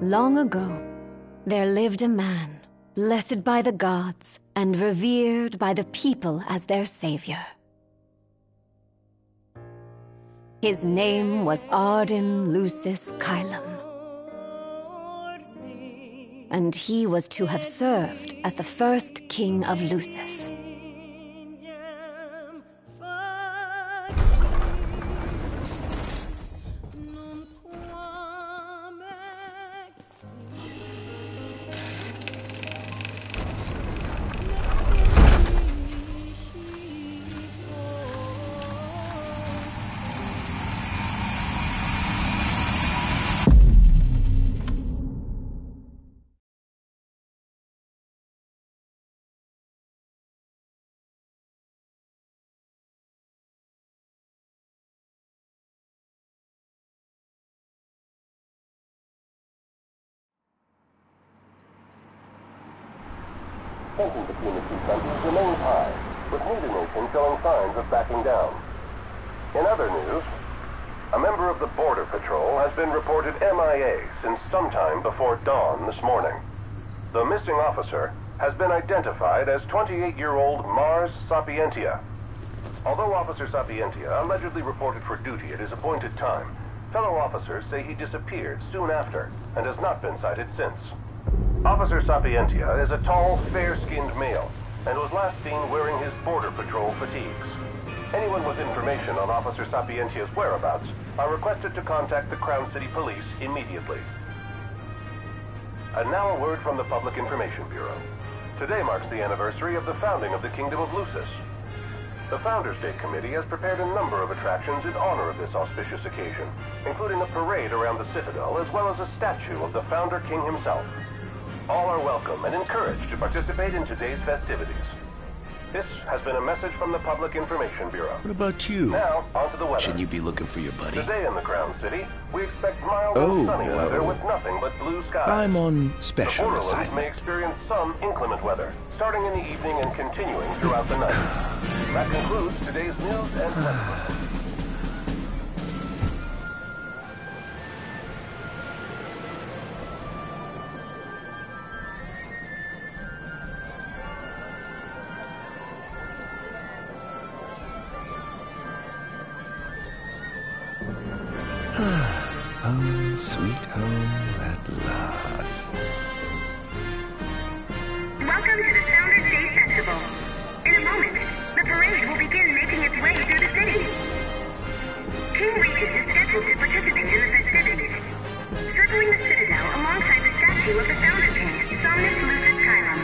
Long ago, there lived a man, blessed by the gods and revered by the people as their savior. His name was Arydn Lucis Caelum, and he was to have served as the first king of Lucis. Tension between the two countries remains high, with neither nation showing signs of backing down. In other news, a member of the Border Patrol has been reported MIA since sometime before dawn this morning. The missing officer has been identified as 28-year-old Mars Sapientia. Although Officer Sapientia allegedly reported for duty at his appointed time, fellow officers say he disappeared soon after and has not been sighted since. Officer Sapientia is a tall, fair-skinned male and was last seen wearing his Border Patrol fatigues. Anyone with information on Officer Sapientia's whereabouts are requested to contact the Crown City Police immediately. And now a word from the Public Information Bureau. Today marks the anniversary of the founding of the Kingdom of Lucis. The Founders Day Committee has prepared a number of attractions in honor of this auspicious occasion, including a parade around the Citadel as well as a statue of the Founder King himself. All are welcome and encouraged to participate in today's festivities. This has been a message from the Public Information Bureau. What about you? Now, on to the weather. Shouldn't you be looking for your buddy? Today in the Crown City, we expect mild and sunny weather with nothing but blue skies. I'm on special the Borderlands assignment. may experience some inclement weather, starting in the evening and continuing throughout the night. That concludes today's news and sentiment. Home, sweet home at last. Welcome to the Founders Day Festival. In a moment, the parade will begin making its way through the city. King Regis is scheduled to participate in the festivities, circling the citadel alongside the statue of the founder king, Somnus Lucis Chiron.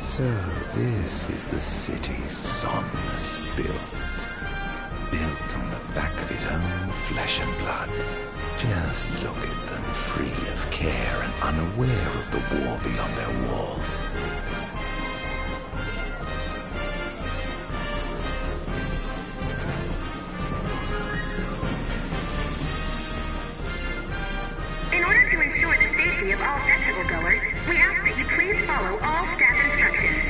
So this is the city Somnus built. Built on the back of his own flesh and blood. Just look at them, free of care and unaware of the war beyond their wall. In order to ensure the safety of all festival goers, we ask that you please follow all staff instructions.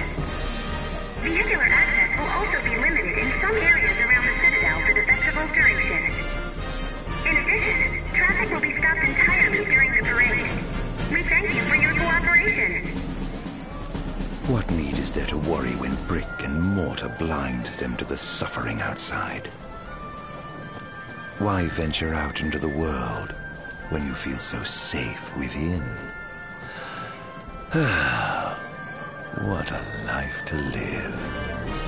Vehicular access will also be limited in some areas around the citadel for the festival's duration. In addition, traffic will be stopped entirely during the parade. We thank you for your cooperation. What need is there to worry when brick and mortar blinds them to the suffering outside? Why venture out into the world when you feel so safe within? What a life to live.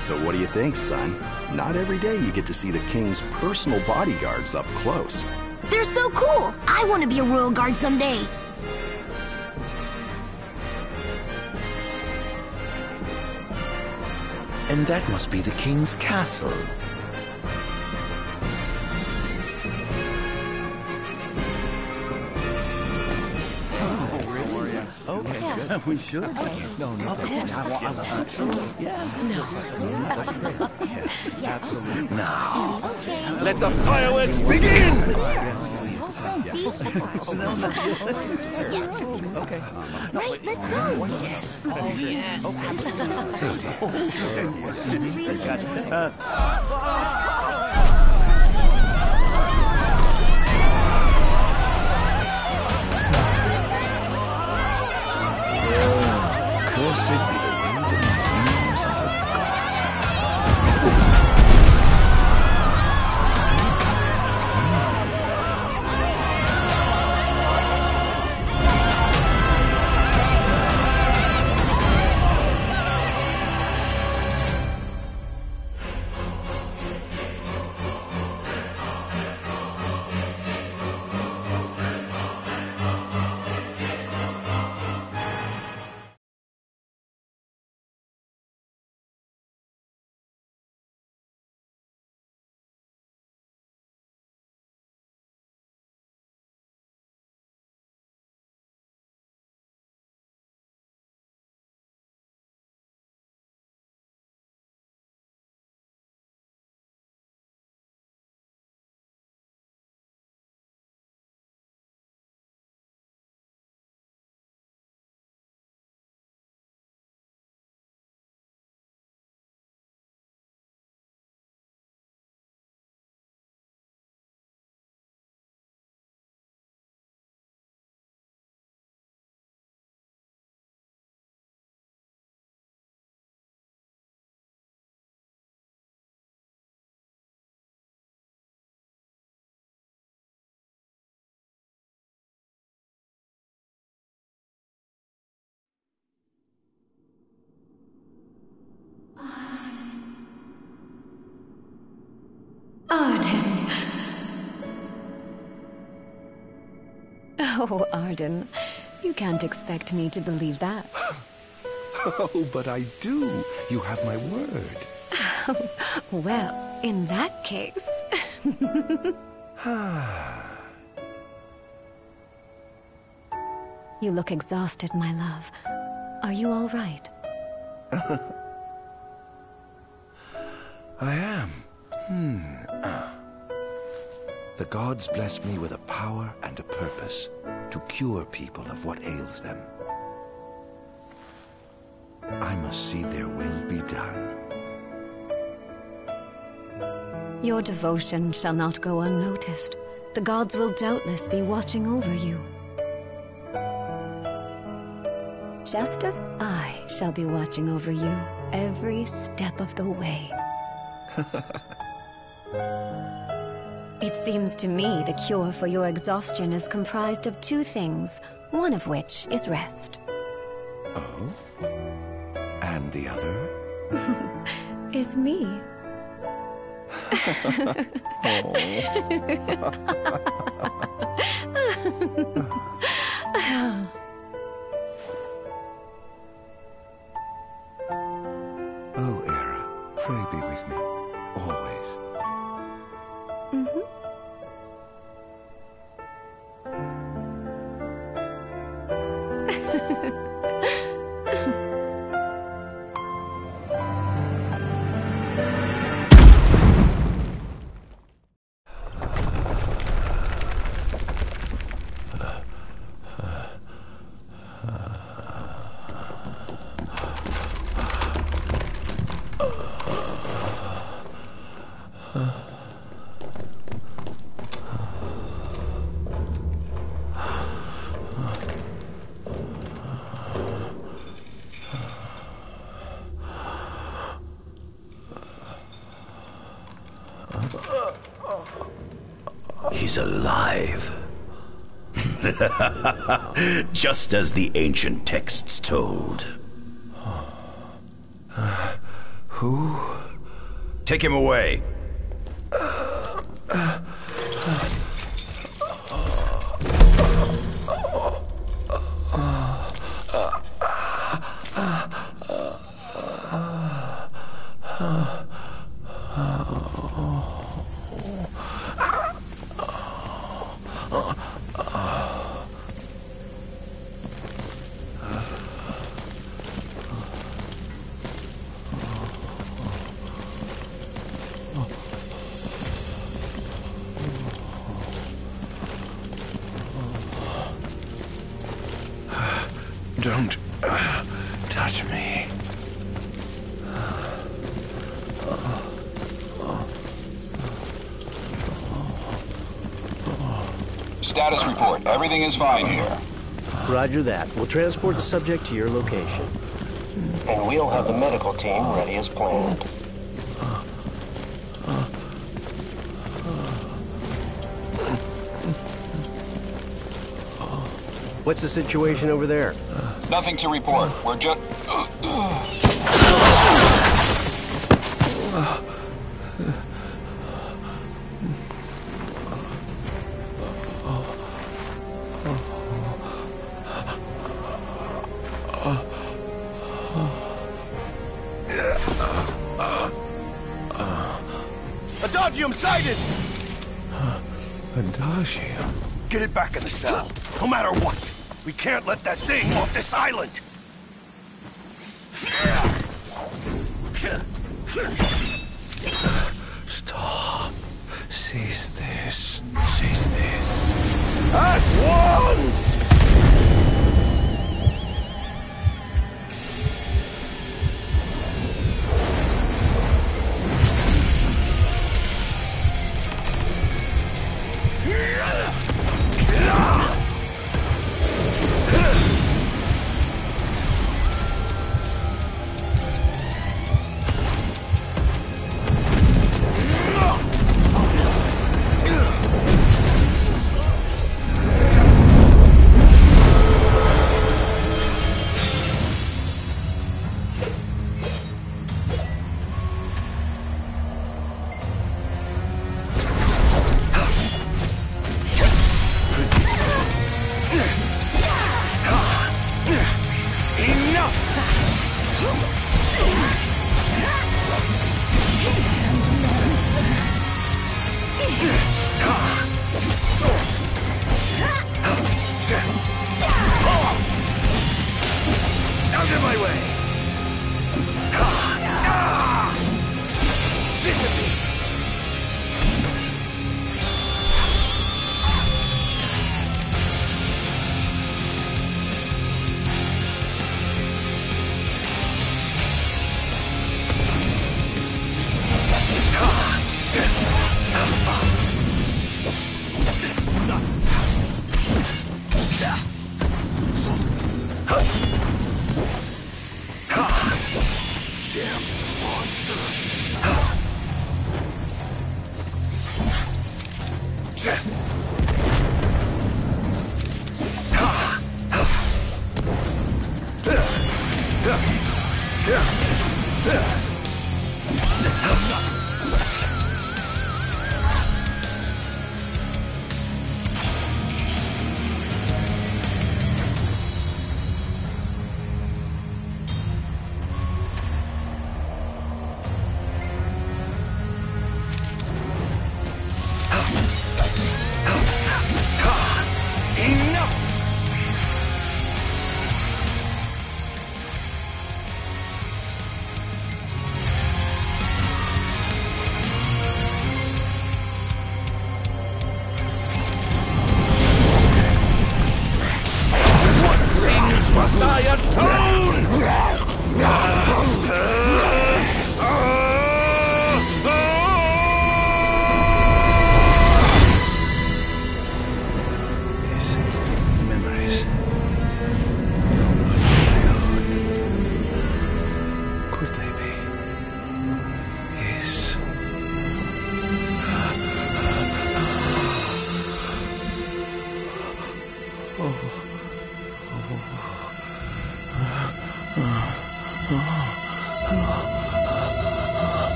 So what do you think, son? Not every day you get to see the king's personal bodyguards up close. They're so cool! I want to be a royal guard someday. And that must be the king's castle. Okay, good. We should. Okay. No, of course. Absolutely. Yeah. No. That's great. Yeah. Absolutely. Now, let the fireworks begin! Okay. Right, let's go. Yes. Oh, yes. Cursed be the wind and wings of the gods. Arydn. Oh, Arydn, you can't expect me to believe that. Oh, but I do. You have my word. Well, in that case... You look exhausted, my love. Are you all right? I am. The gods blessed me with a power and a purpose to cure people of what ails them. I must see their will be done. Your devotion shall not go unnoticed. The gods will doubtless be watching over you. Just as I shall be watching over you every step of the way. It seems to me the cure for your exhaustion is comprised of two things, one of which is rest. Oh? And the other? Is me. Oh, Era, pray be with me, always. He's alive. Just as the ancient texts told. Who? Take him away. Don't touch me. Status report. Everything is fine here. Roger that. We'll transport the subject to your location. And we'll have the medical team ready as planned. What's the situation over there? Nothing to report. We're just... Adagium sighted! Adagium? Get it back in the cell, no matter what. We can't let that thing off this island. Stop. Cease this. Cease this. At once!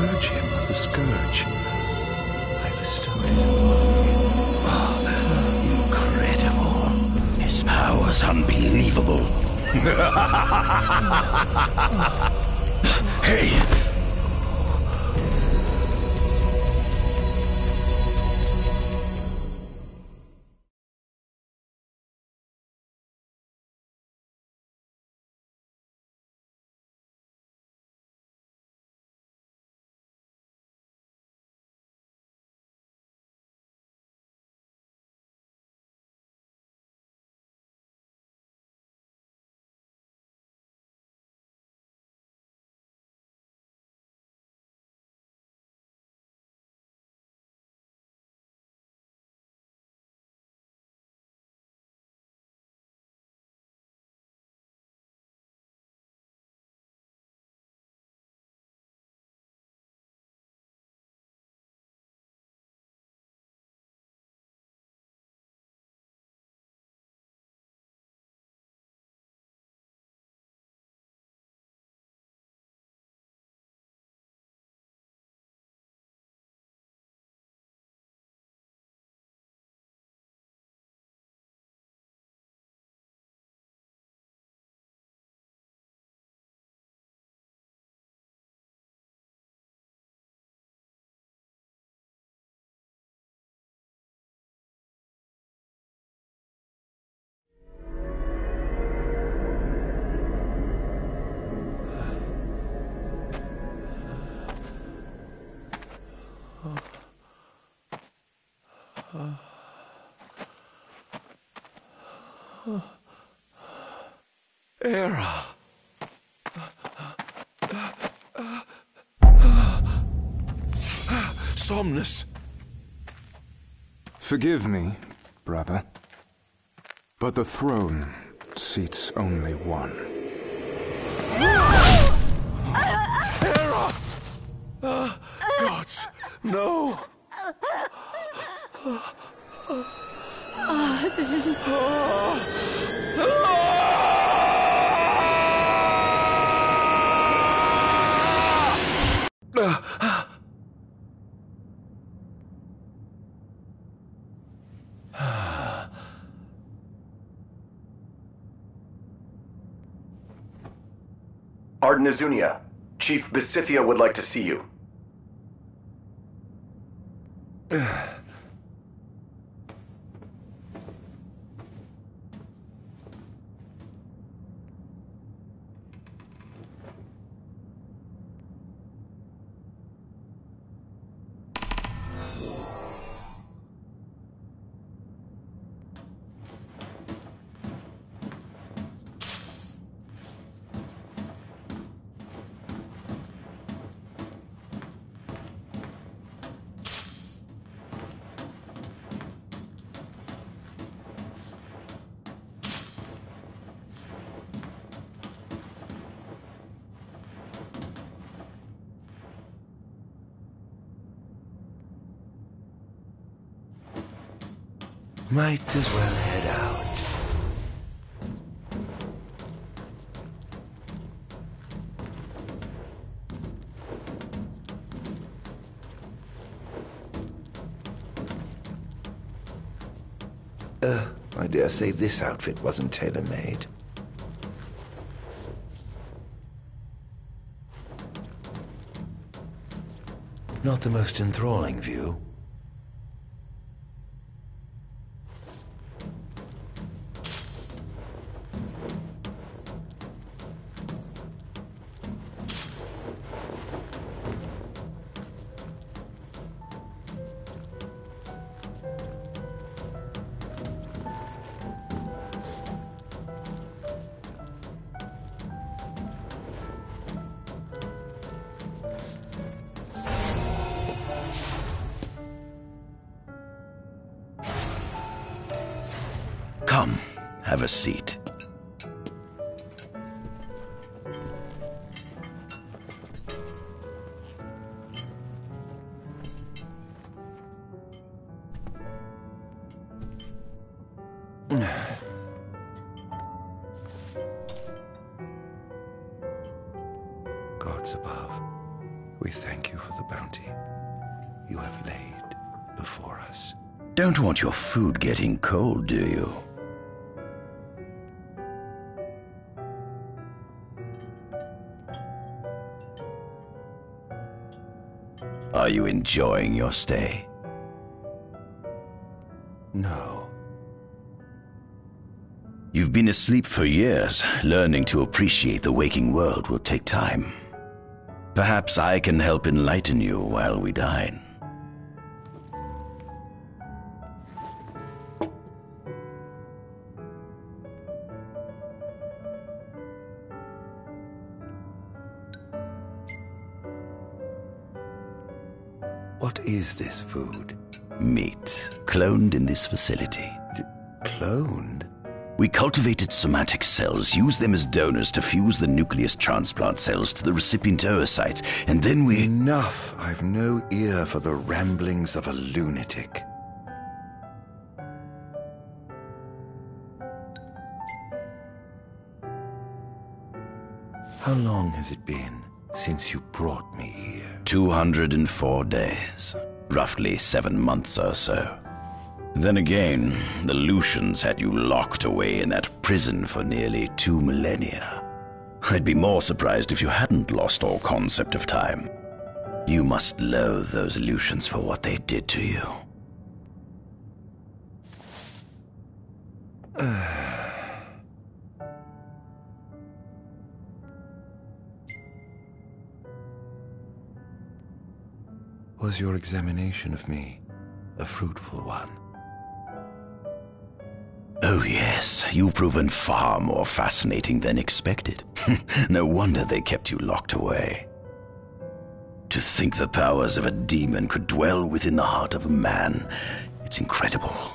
purge him of the scourge. I bestowed it upon him. Oh, incredible. His power's unbelievable. Hey! Era. Somnus. Forgive me, brother, but the throne seats only one. Era! Gods, no! Arydn. Arydn Azunia, Chief Besithia would like to see you. Might as well head out. I dare say this outfit wasn't tailor-made. Not the most enthralling view. Come, have a seat. Gods above, We thank you for the bounty you have laid before us. Don't want your food getting cold, do you? Are you enjoying your stay? No. You've been asleep for years. Learning to appreciate the waking world will take time. Perhaps I can help enlighten you while we dine. What is this food? Meat, cloned in this facility. Cloned? We cultivated somatic cells, used them as donors to fuse the nucleus transplant cells to the recipient oocytes, and then we... Enough! I've no ear for the ramblings of a lunatic. How long has it been since you brought me here? 204 days. Roughly 7 months or so. Then again, the Lucians had you locked away in that prison for nearly 2 millennia. I'd be more surprised if you hadn't lost all concept of time. You must loathe those Lucians for what they did to you. Was your examination of me a fruitful one? Oh yes, you've proven far more fascinating than expected. No wonder they kept you locked away. To think the powers of a demon could dwell within the heart of a man, it's incredible.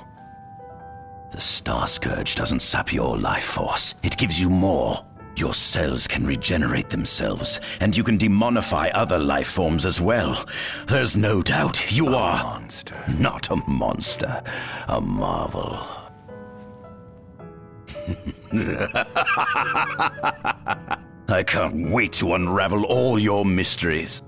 The Star Scourge doesn't sap your life force, it gives you more. Your cells can regenerate themselves, and you can demonify other life forms as well. There's no doubt you are... A monster. Not a monster, a marvel. I can't wait to unravel all your mysteries.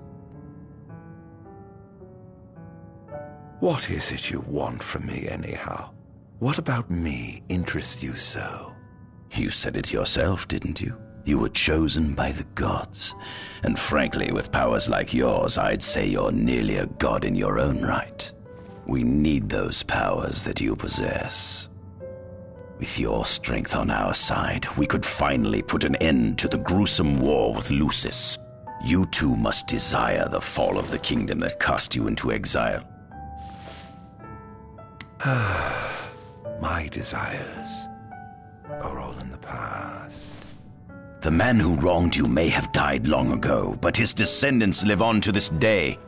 What is it you want from me, anyhow? What about me interests you so? You said it yourself, didn't you? You were chosen by the gods. And frankly, with powers like yours, I'd say you're nearly a god in your own right. We need those powers that you possess. With your strength on our side, we could finally put an end to the gruesome war with Lucis. You too must desire the fall of the kingdom that cast you into exile. My desires are all in the past. The man who wronged you may have died long ago, but his descendants live on to this day.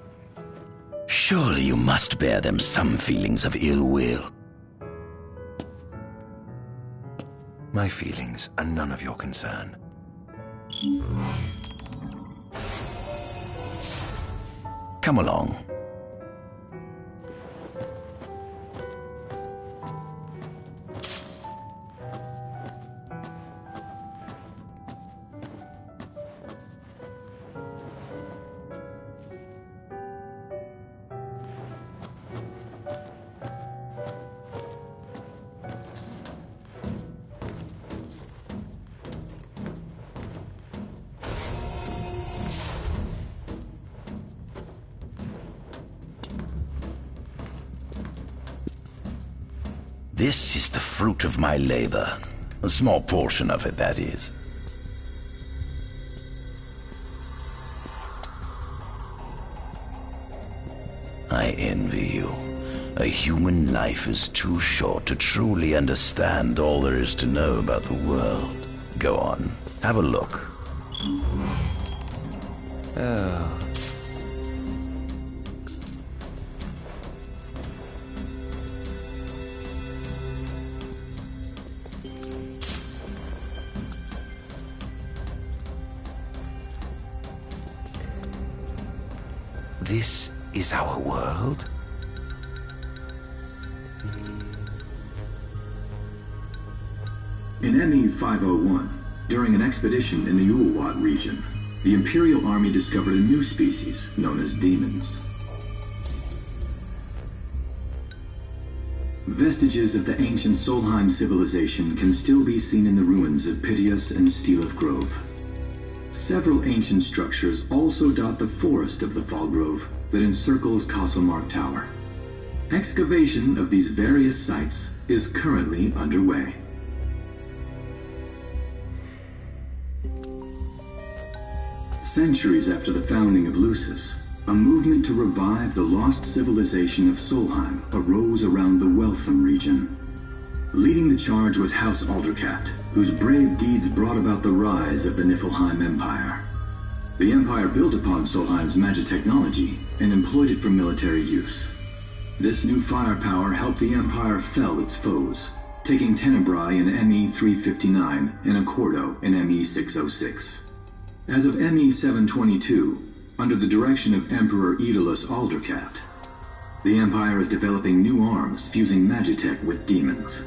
Surely you must bear them some feelings of ill will. My feelings are none of your concern. Come along. This is the fruit of my labor. A small portion of it, that is. I envy you. A human life is too short to truly understand all there is to know about the world. Go on, have a look. Oh. This is our world? In ME-501, during an expedition in the Ulwat region, the Imperial Army discovered a new species known as demons. Vestiges of the ancient Solheim civilization can still be seen in the ruins of Piteous and Steeleth Grove. Several ancient structures also dot the forest of the Fall Grove that encircles Castlemark Tower. Excavation of these various sites is currently underway. Centuries after the founding of Lucis, a movement to revive the lost civilization of Solheim arose around the Weltham region. Leading the charge was House Aldercat, whose brave deeds brought about the rise of the Niflheim Empire. The Empire built upon Solheim's magic technology and employed it for military use. This new firepower helped the Empire fell its foes, taking Tenebrae in ME-359 and Accordo in ME-606. As of ME-722, under the direction of Emperor Aedalus Aldercat, the Empire is developing new arms fusing magitech with demons.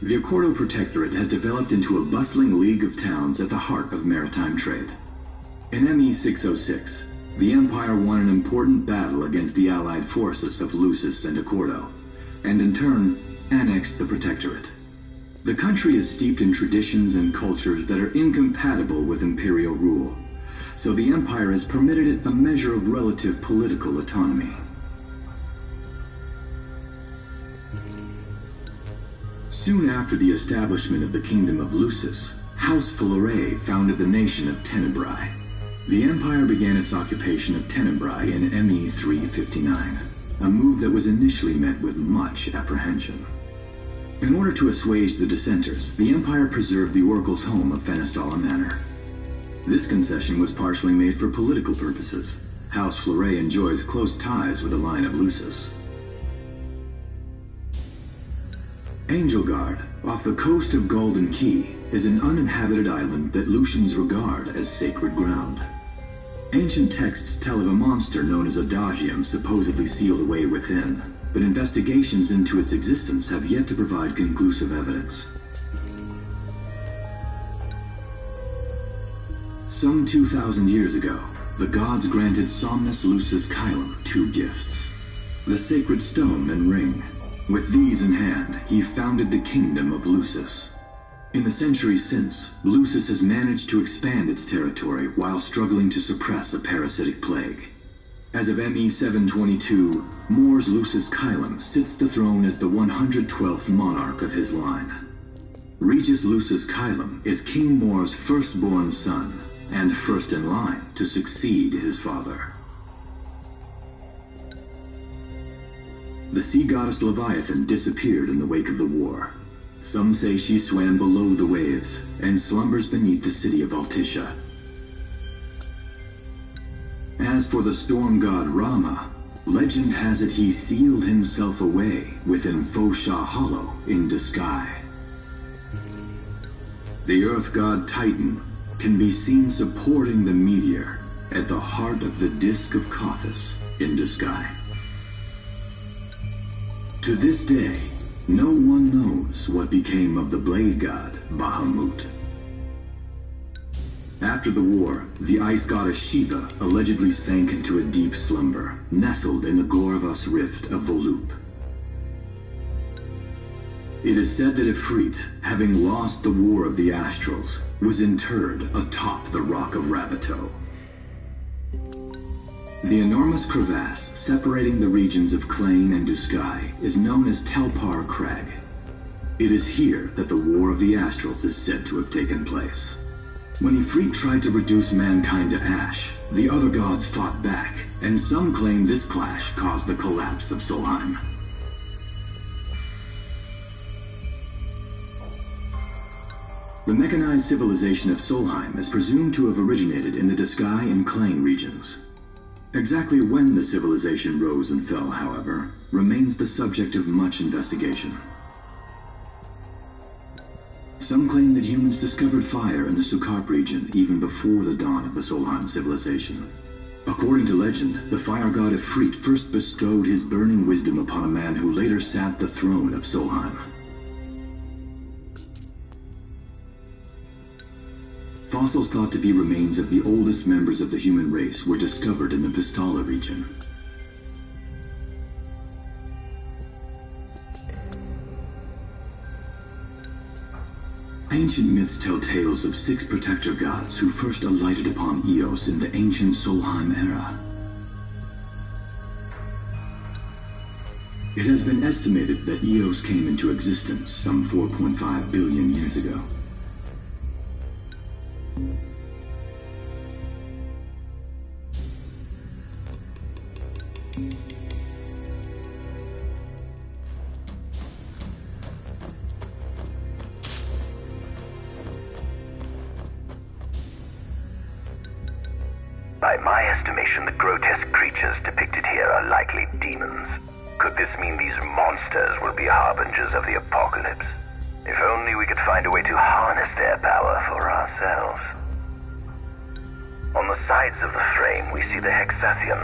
The Accordo Protectorate has developed into a bustling league of towns at the heart of maritime trade. In ME-606, the Empire won an important battle against the allied forces of Lucis and Accordo, and in turn, annexed the Protectorate. The country is steeped in traditions and cultures that are incompatible with imperial rule, so the Empire has permitted it a measure of relative political autonomy. Soon after the establishment of the Kingdom of Lucis, House Fulleré founded the nation of Tenebrae. The Empire began its occupation of Tenebrae in ME-359, a move that was initially met with much apprehension. In order to assuage the dissenters, the Empire preserved the Oracle's home of Fenestala Manor. This concession was partially made for political purposes. House Fulleré enjoys close ties with the line of Lucis. Angelgard, off the coast of Golden Key, is an uninhabited island that Lucians regard as sacred ground. Ancient texts tell of a monster known as Adagium supposedly sealed away within, but investigations into its existence have yet to provide conclusive evidence. Some 2,000 years ago, the gods granted Somnus Lucis Caelum two gifts: the sacred stone and ring. With these in hand, he founded the Kingdom of Lucis. In the centuries since, Lucis has managed to expand its territory while struggling to suppress a parasitic plague. As of ME-722, Mors Lucis Caelum sits the throne as the 112th monarch of his line. Regis Lucis Caelum is King Mor's firstborn son, and first in line to succeed his father. The sea goddess Leviathan disappeared in the wake of the war. Some say she swam below the waves and slumbers beneath the city of Altisha. As for the storm god Rama, legend has it he sealed himself away within Fosha Hollow in Diskai. The earth god Titan can be seen supporting the meteor at the heart of the disk of Kothis in Diskai. To this day, no one knows what became of the blade god Bahamut. After the war, the ice goddess Shiva allegedly sank into a deep slumber, nestled in the Goravas rift of Volúp. It is said that Ifrit, having lost the War of the Astrals, was interred atop the Rock of Ravito. The enormous crevasse separating the regions of Clane and Duskai is known as Telpar Crag. It is here that the War of the Astrals is said to have taken place. When Ifrit tried to reduce mankind to ash, the other gods fought back, and some claim this clash caused the collapse of Solheim. The mechanized civilization of Solheim is presumed to have originated in the Diskai and Clane regions. Exactly when the civilization rose and fell, however, remains the subject of much investigation. Some claim that humans discovered fire in the Sukarp region even before the dawn of the Solheim civilization. According to legend, the fire god Ifrit first bestowed his burning wisdom upon a man who later sat the throne of Solheim. Fossils thought to be remains of the oldest members of the human race were discovered in the Vistala region. Ancient myths tell tales of 6 protector gods who first alighted upon Eos in the ancient Solheim era. It has been estimated that Eos came into existence some 4.5 billion years ago. By my estimation, the grotesque creatures depicted here are likely demons. Could this mean these monsters will be harbingers of the apocalypse? If only we could find a way to harness their power for ourselves. On the sides of the frame, we see the Hexathian.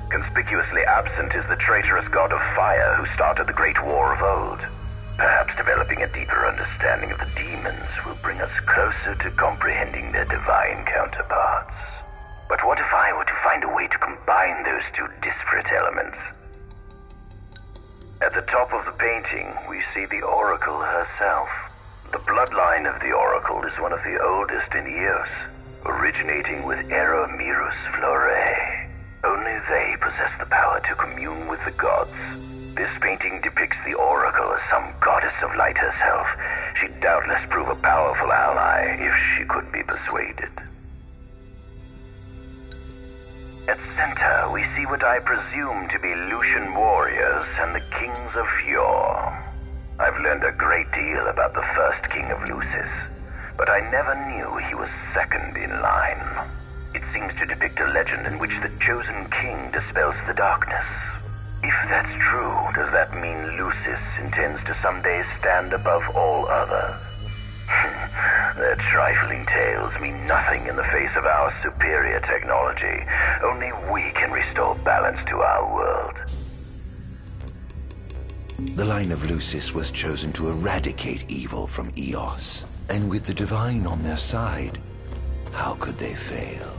Conspicuously absent is the traitorous god of fire who started the Great War of old. Perhaps developing a deeper understanding of the demons will bring us closer to comprehending their divine counterparts. But what if I were to find a way to combine those two disparate elements? At the top of the painting, we see the Oracle herself. The bloodline of the Oracle is one of the oldest in Eos, originating with Eromirus Flore. Only they possess the power to commune with the gods. This painting depicts the Oracle as some goddess of light herself. She'd doubtless prove a powerful ally if she could be persuaded. At center, we see what I presume to be Lucian warriors and the kings of yore. I've learned a great deal about the first king of Lucis, but I never knew he was second in line. It seems to depict a legend in which the chosen king dispels the darkness. If that's true, does that mean Lucis intends to someday stand above all others? Their trifling tales mean nothing in the face of our superior technology. Only we can restore balance to our world. The line of Lucis was chosen to eradicate evil from Eos. And with the divine on their side, how could they fail?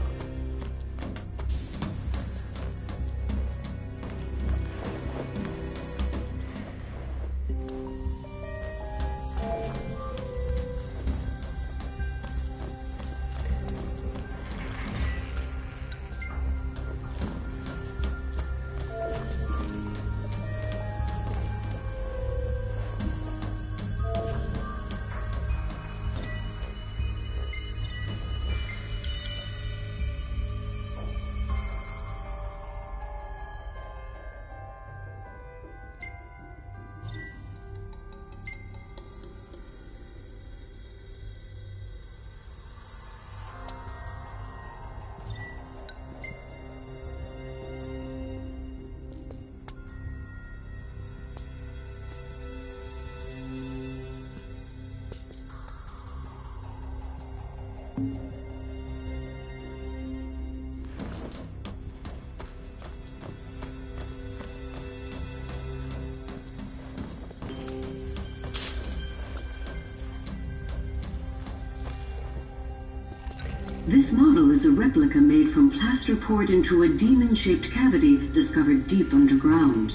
This model is a replica made from plaster poured into a demon-shaped cavity discovered deep underground.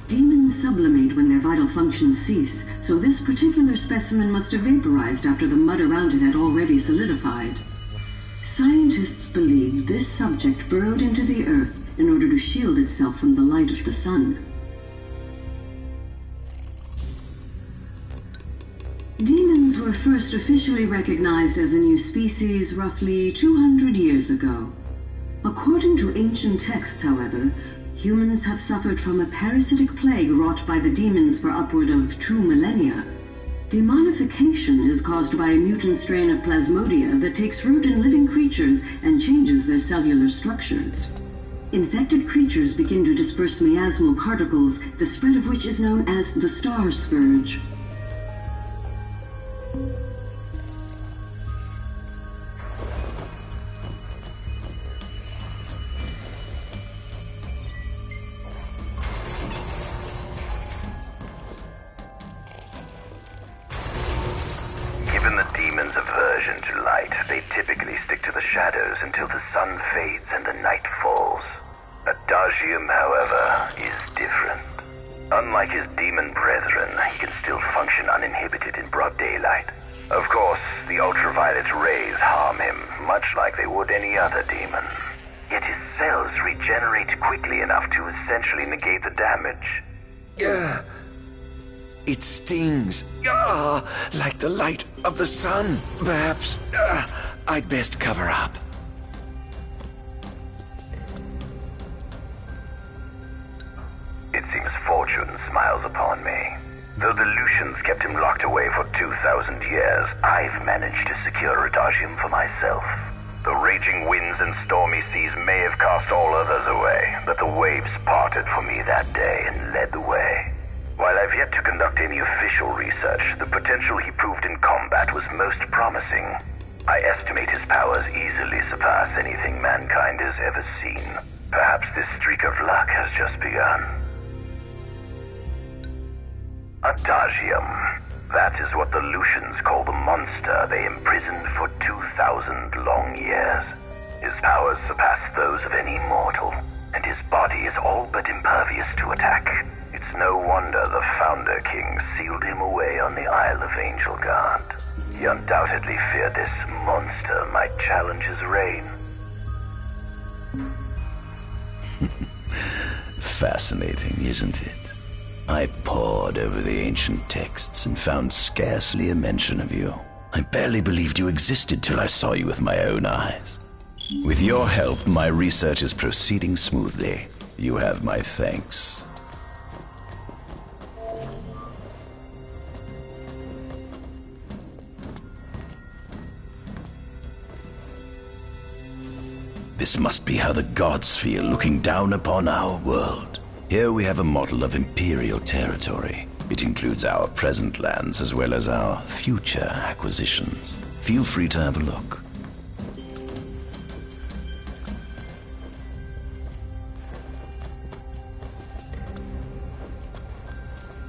Demons sublimate when their vital functions cease, so this particular specimen must have vaporized after the mud around it had already solidified. Scientists believe this subject burrowed into the earth in order to shield itself from the light of the sun. Demons were first officially recognized as a new species roughly 200 years ago. According to ancient texts, however, humans have suffered from a parasitic plague wrought by the demons for upward of 2 millennia. Demonification is caused by a mutant strain of plasmodia that takes root in living creatures and changes their cellular structures. Infected creatures begin to disperse miasmal particles, the spread of which is known as the Star Scourge. Given the demon's aversion to light, they typically shadows until the sun fades and the night falls. Adagium, however, is different. Unlike his demon brethren, he can still function uninhibited in broad daylight. Of course, the ultraviolet rays harm him, much like they would any other demon. Yet his cells regenerate quickly enough to essentially negate the damage. It stings. Like the light of the sun. Perhaps I'd best cover up. It seems fortune smiles upon me. Though the Lucians kept him locked away for 2,000 years, I've managed to secure Adagium for myself. The raging winds and stormy seas may have cast all others away, but the waves parted for me that day and led the way. While I've yet to conduct any official research, the potential he proved in combat was most promising. I estimate his powers easily surpass anything mankind has ever seen. Perhaps this streak of luck has just begun. Adagium. That is what the Lucians call the monster they imprisoned for 2,000 long years. His powers surpass those of any mortal, and his body is all but impervious to attack. It's no wonder the Founder King sealed him away on the Isle of Angel Guard. He undoubtedly feared this monster might challenge his reign. Fascinating, isn't it? I pored over the ancient texts and found scarcely a mention of you. I barely believed you existed till I saw you with my own eyes. With your help, my research is proceeding smoothly. You have my thanks. This must be how the gods feel looking down upon our world. Here we have a model of imperial territory. It includes our present lands as well as our future acquisitions. Feel free to have a look.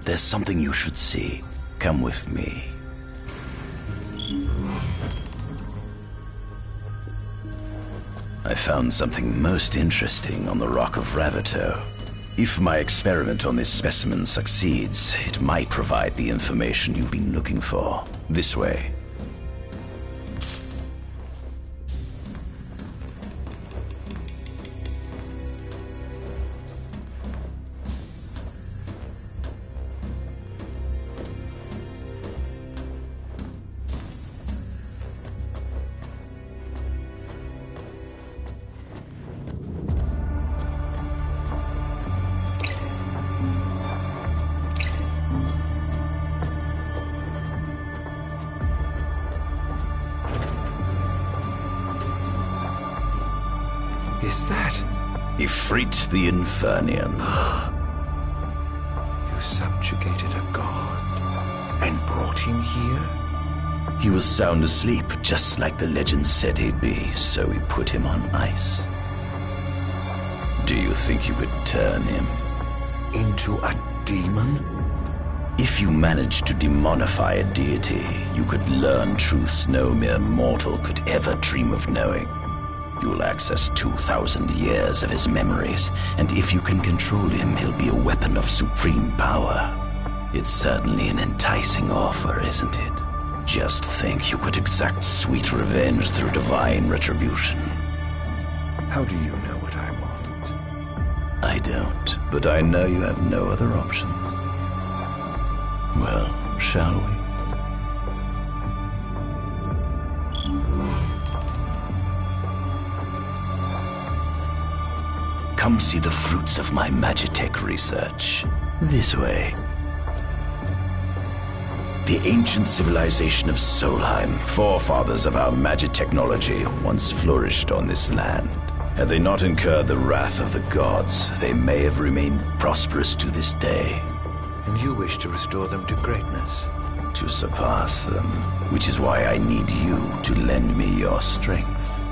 There's something you should see. Come with me. I found something most interesting on the Rock of Ravito. If my experiment on this specimen succeeds, it might provide the information you've been looking for. This way. Is that? Ifrit the Infernian. You subjugated a god and brought him here? He was sound asleep, just like the legend said he'd be, so we put him on ice. Do you think you could turn him into a demon? If you managed to demonify a deity, you could learn truths no mere mortal could ever dream of knowing. You'll access 2,000 years of his memories, and if you can control him, he'll be a weapon of supreme power. It's certainly an enticing offer, isn't it? Just think you could exact sweet revenge through divine retribution. How do you know what I want? I don't, but I know you have no other options. Well, shall we? Come see the fruits of my Magitech research. This way. The ancient civilization of Solheim, forefathers of our Magitechnology, once flourished on this land. Had they not incurred the wrath of the gods, they may have remained prosperous to this day. And you wish to restore them to greatness? To surpass them, which is why I need you to lend me your strength.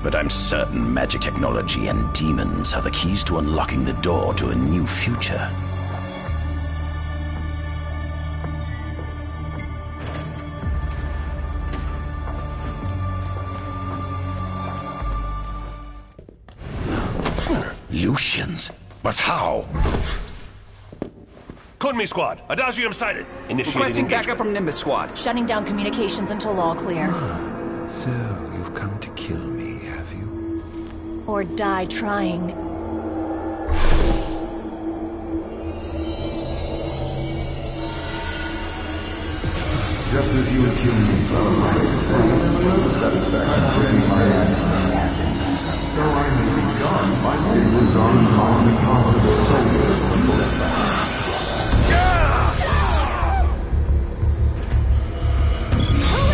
But I'm certain magic technology and demons are the keys to unlocking the door to a new future. Lucians? But how? Kunmi Squad, Adagium sighted. Initiating Requesting engagement. backup from Nimbus Squad. Shutting down communications until all clear. So, you've come to kill me, have you? Or die trying. Just as you accused me of satisfaction my though I may be gone, my business on the possible soldiers. Who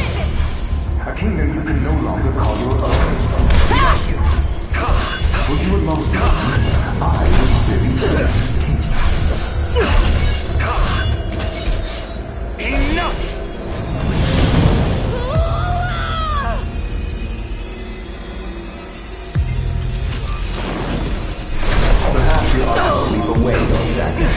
is it? A kingdom you can no longer call your own. Would you allow me? I was very Enough! Perhaps you ought to leave away your jacket.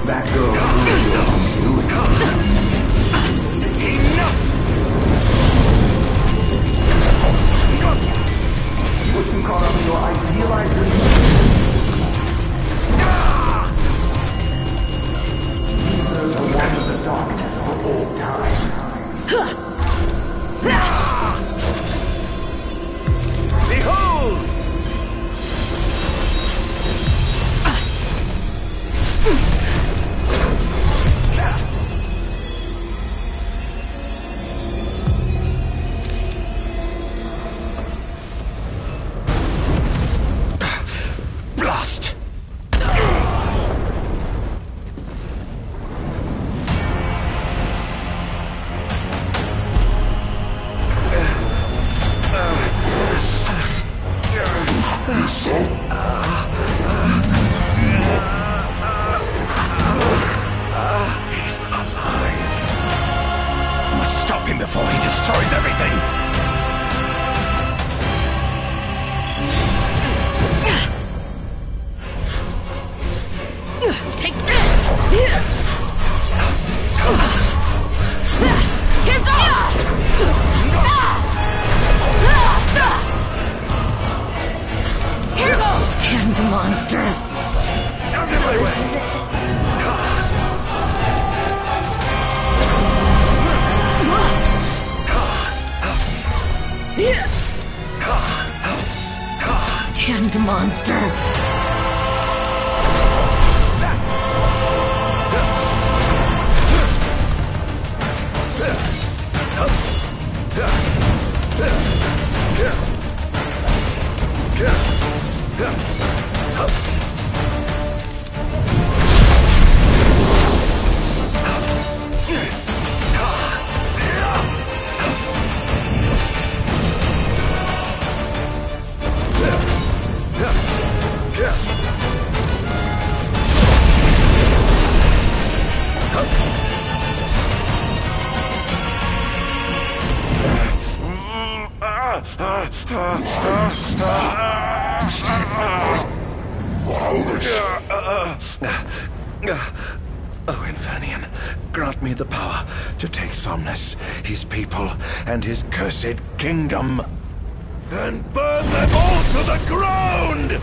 That girl you wouldn't call up your idealized These are the ones of the darkness of old time. Behold! Blast! He's alive. I must stop him before he destroys everything! Take this! Here goes! Here goes! Damned monster! So this is it. Damned monster! Oh, Infernian, grant me the power to take Somnus, his people, and his cursed kingdom, And burn them all to the ground!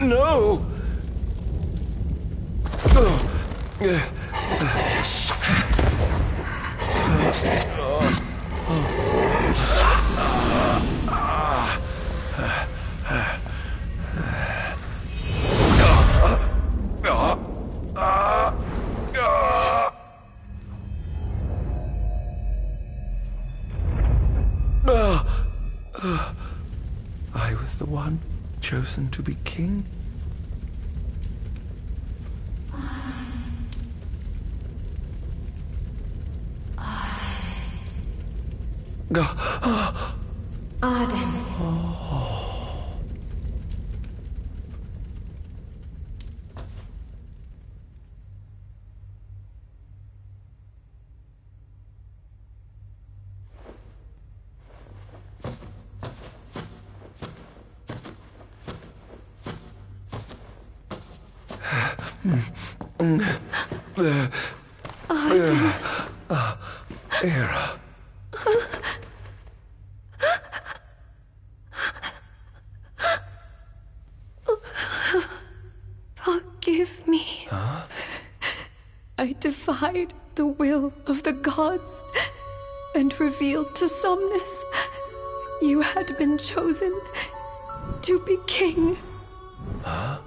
No! chosen to be king? Arydn. Era. Forgive me. Huh? I defied the will of the gods and revealed to Somnus you had been chosen to be king. Huh?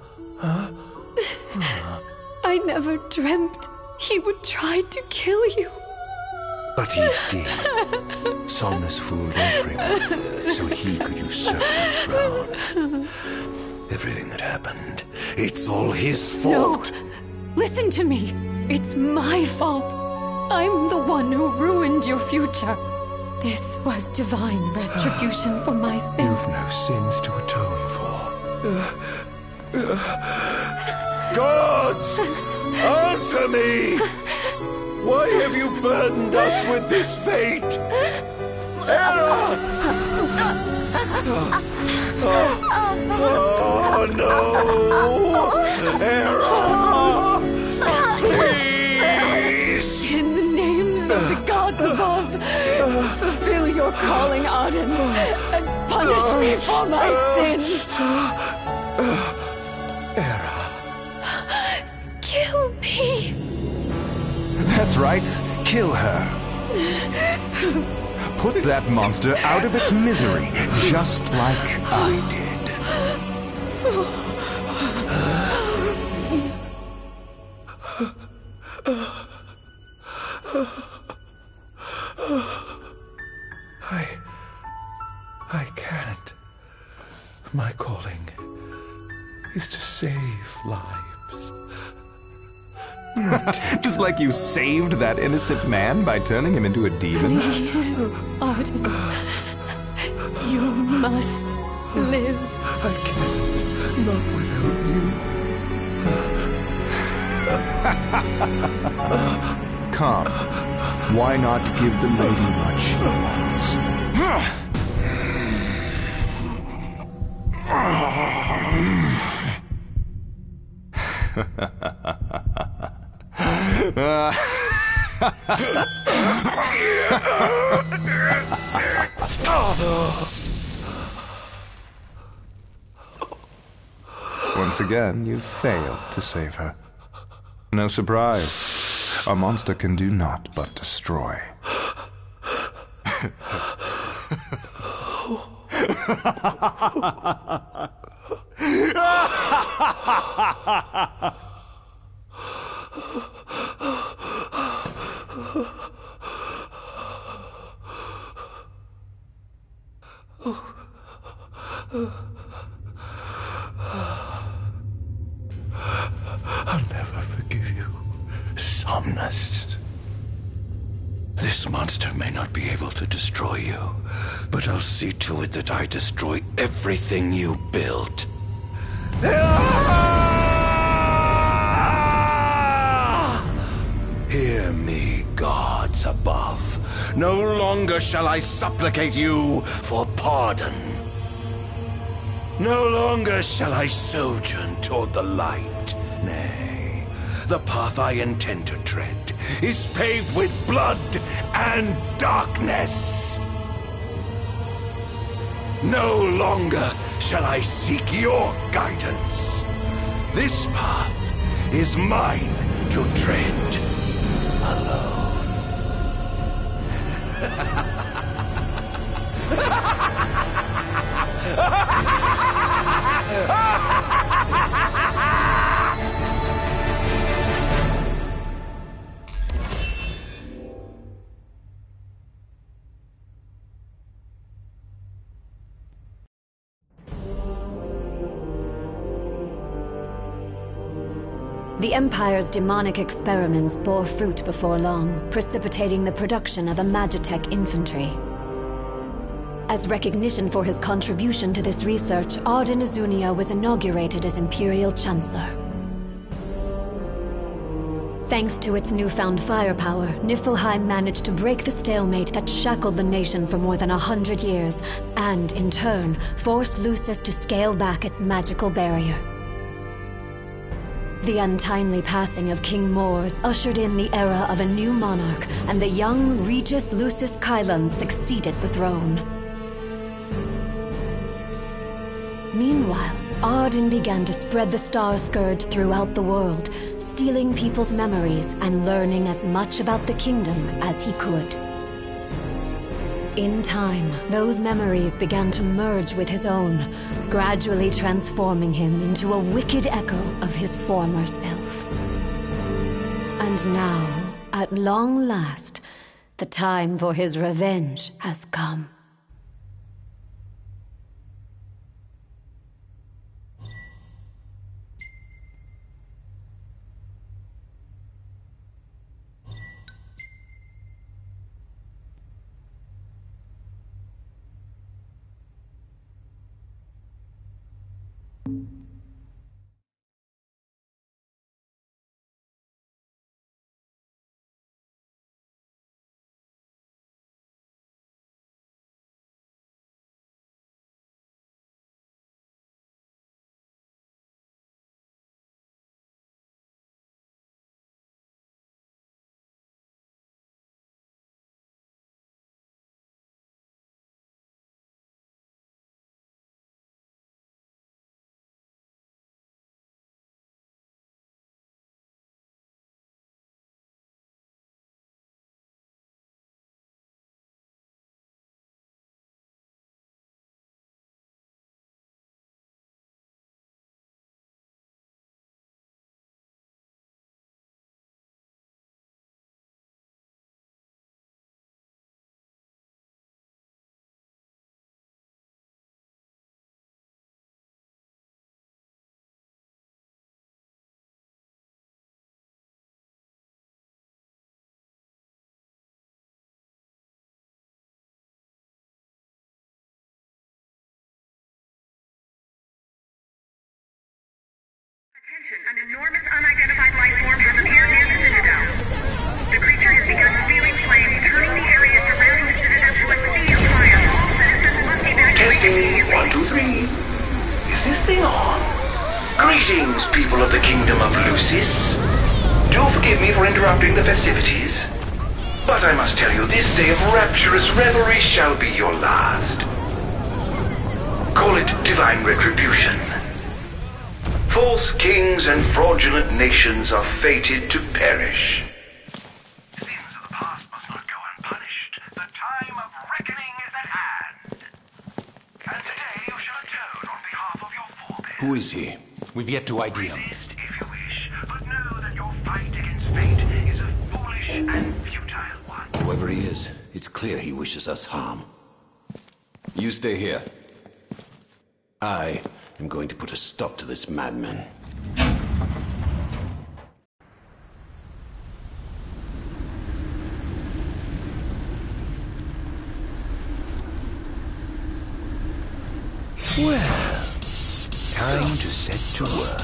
I never dreamt he would try to kill you. But he did. Somnus fooled everyone so he could usurp the throne. Everything that happened, it's all his fault. No! Listen to me! It's my fault! I'm the one who ruined your future. This was divine retribution for my sins. You've no sins to atone for. Gods! Answer me! Why have you burdened us with this fate? Era! Oh no! Era! Please! In the names of the gods above, fulfill your calling, Arydn, and punish me for my sins! Era! Kill me! That's right. Kill her. Put that monster out of its misery, just like I did. I can't. My calling is to save lives. Just like you saved that innocent man by turning him into a demon. Please, Arydn. You must live. I can't. Not without you. Come. Why not give the lady what she wants? Once again, you failed to save her. No surprise. A monster can do naught but destroy. I'll never forgive you, Somnus. This monster may not be able to destroy you, but I'll see to it that I destroy everything you built. Hear me, gods above. No longer shall I supplicate you for pardon. No longer shall I sojourn toward the light. Nay, the path I intend to tread is paved with blood and darkness. No longer shall I seek your guidance. This path is mine to tread alone. The Empire's demonic experiments bore fruit before long, precipitating the production of a Magitech infantry. As recognition for his contribution to this research, Arydn Azunia was inaugurated as Imperial Chancellor. Thanks to its newfound firepower, Niflheim managed to break the stalemate that shackled the nation for more than 100 years, and, in turn, forced Lucis to scale back its magical barrier. The untimely passing of King Mors ushered in the era of a new monarch, and the young Regis Lucis Kylum succeeded the throne. Meanwhile, Arydn began to spread the Star Scourge throughout the world, stealing people's memories and learning as much about the kingdom as he could. In time, those memories began to merge with his own, gradually transforming him into a wicked echo of his former self. And now, at long last, the time for his revenge has come. Attention, an enormous unidentified life form has appeared near the Citadel. The creature has begun spewing flames, turning the area surrounding the Citadel to a sea of fire. All citizens must evacuate. Testing, 1, 2, 3. Is this thing on? Greetings, people of the Kingdom of Lucis. Do forgive me for interrupting the festivities, but I must tell you, this day of rapturous revelry shall be your last. Call it divine retribution. False kings and fraudulent nations are fated to perish. Sins of the past must not go unpunished. The time of reckoning is at hand. And today you shall atone on behalf of your forebears. Who is he? We've yet to ID him. Resist if you wish, but know that your fight against fate is a foolish and futile one. Whoever he is, it's clear he wishes us harm. You stay here. I am going to put a stop to this madman. Well, time to set to work.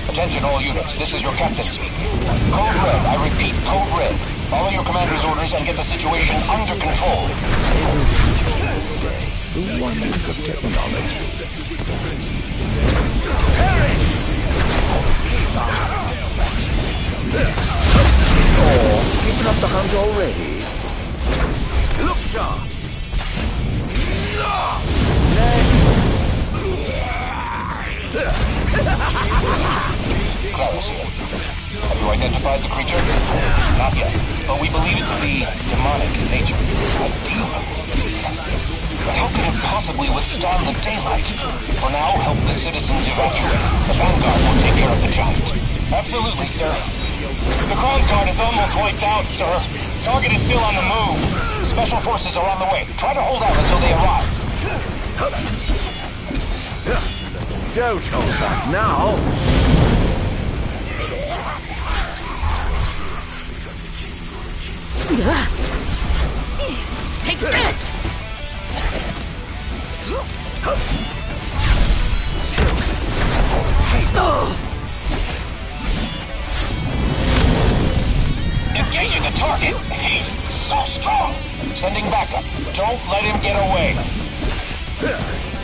Attention all units, this is your captain speaking. Code Red, I repeat, Code Red. Follow your commander's orders and get the situation under control. This day, the wonders of technology. Perish! Oh, keeping up the hunt already. Look sharp! Claris here. Have you identified the creature? Not yet, but we believe it to be demonic in nature. A demon. But how could it possibly withstand the daylight? For now, help the citizens evacuate. The Vanguard will take care of the giant. Absolutely, sir. The Crown's Guard is almost wiped out, sir. Target is still on the move. Special forces are on the way. Try to hold out until they arrive. Don't hold back now! Take this! Engaging the target. He's so strong. Sending backup. Don't let him get away.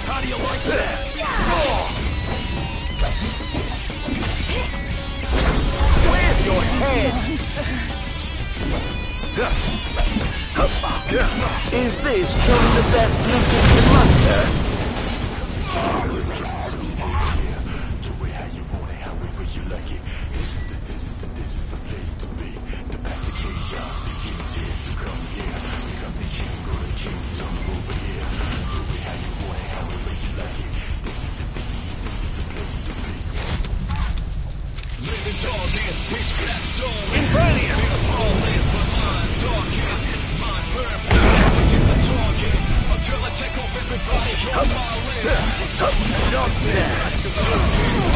How do you like this? Where's your head? Is this truly the best Lucius can muster?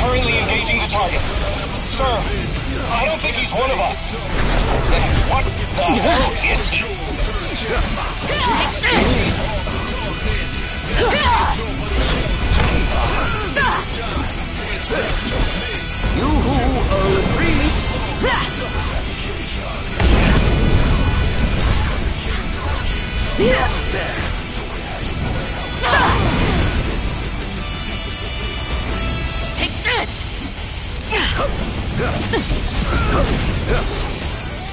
Currently engaging the target. Sir, I don't think he's one of us. Then what the hell is he? You are free. Take this!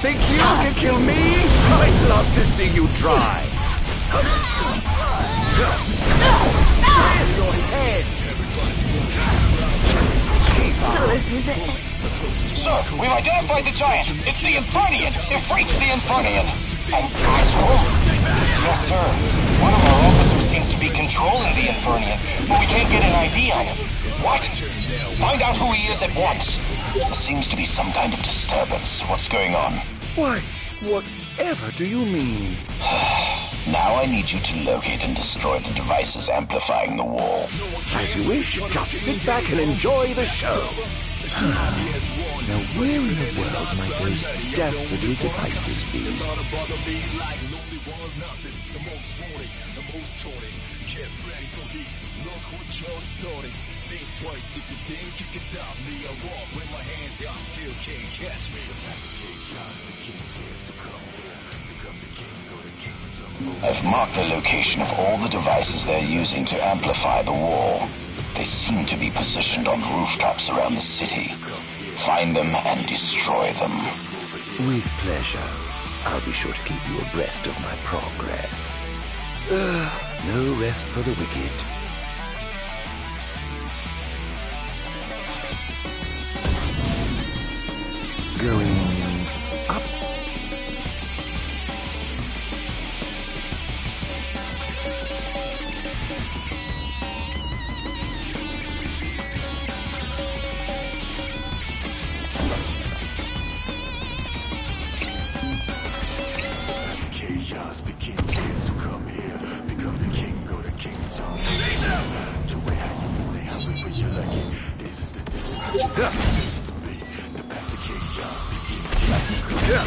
Think you can kill me? I'd love to see you try. Where's your head? So this is it. Sir, we've identified the giant. It's the Infernian. It reached the Infernian. And Astral? Yes, sir. One of our officers seems to be controlling the Infernian, but we can't get an ID on him. What? Find out who he is at once. There seems to be some kind of disturbance. What's going on? Why, whatever do you mean? Now I need you to locate and destroy the devices amplifying the wall. As you wish. Just sit back and enjoy the show. Now where in the world might those dastardly devices be? I've marked the location of all the devices they're using to amplify the wall. They seem to be positioned on rooftops around the city. Find them and destroy them. With pleasure. I'll be sure to keep you abreast of my progress. No rest for the wicked. Going up. Chaos begins here, so come here. Become the king, go to kingdom. To where you want it, however you like it. This is the the path to chaos begins here.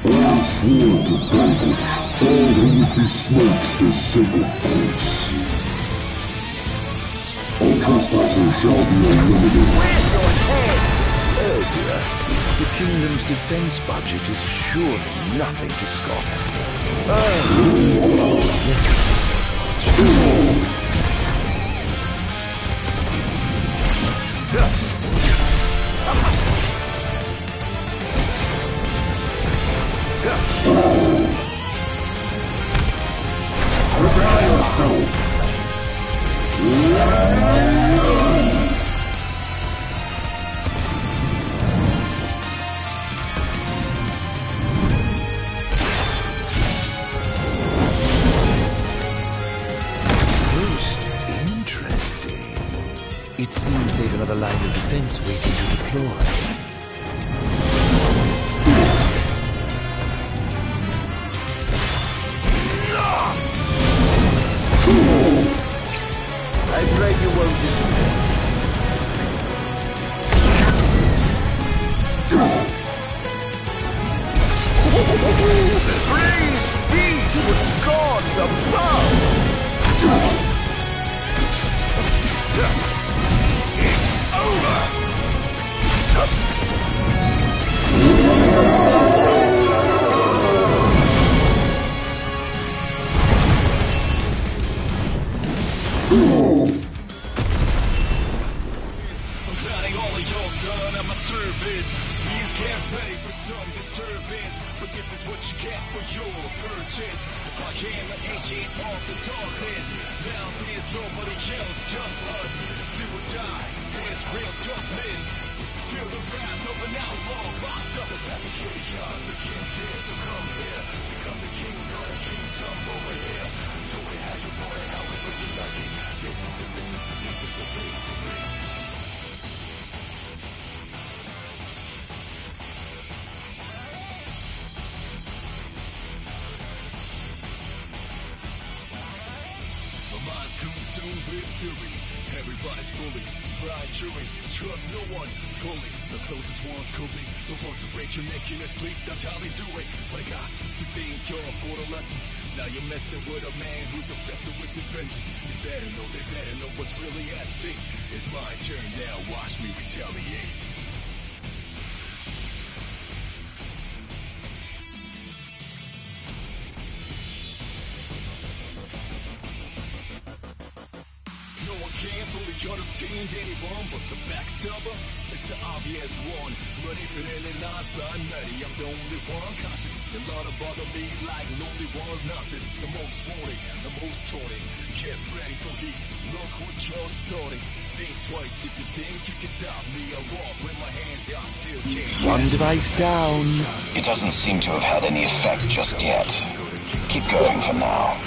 I swore to vanquish all who would be snatched as simple points. All trespassers shall be eliminated. Where's your head? Oh dear. The kingdom's defense budget is surely nothing to scoff Prepare yourself. defense waiting to deploy. I pray you won't despair. Praise be to the gods above! It's over! I'm counting all of your gun at my service. You can't pay for some disturbance, but this is what you get for your purchase. If I can, the ancient arms of darkness. Now there's nobody else, just us. Do or die, there's real tough men. Feel the wrath of an outlaw locked up. That's the chaos, the king's here, so come here. Become the king of the kingdom over here. Show me how you want it, how we would you like it. This is the place for me. Everybody's fully blind, chewing, trust no one fully. The closest ones could be the ones to break your neck in your sleep. That's how they do it. But I got to think you're for the lesson. Now you're messing with a man who's obsessed with his vengeance. They better know what's really at stake. It's my turn now. Watch me retaliate. No one can fully understand anyone but the backstabber. It's the obvious one. Ready for any lies, I'm ready. I'm the only one conscious. A lot of bother me like lonely one nonsense. The most wanted, the most taunted. Get ready for heat. Look what you're starting. Think twice if you think you can stop me. I walk with my hands out till can't. One device down. It doesn't seem to have had any effect just yet. Keep going for now.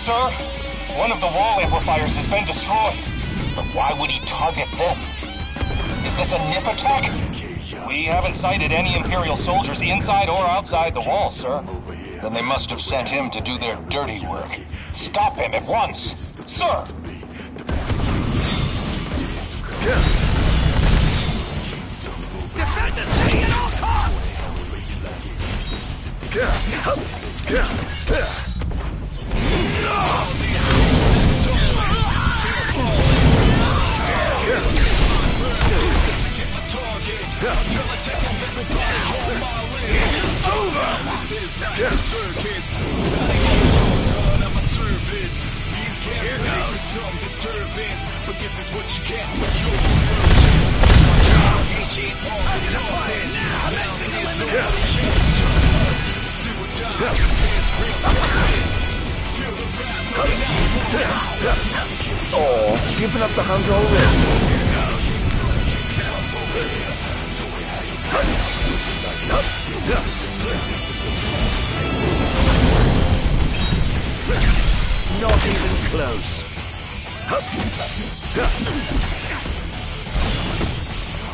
Sir, one of the wall amplifiers has been destroyed. But why would he target them? Is this a nip attack? We haven't sighted any Imperial soldiers inside or outside the wall, sir. Then they must have sent him to do their dirty work. Stop him at once, sir! Defend the city at all costs! Oh, giving up the hunt already. Not even close.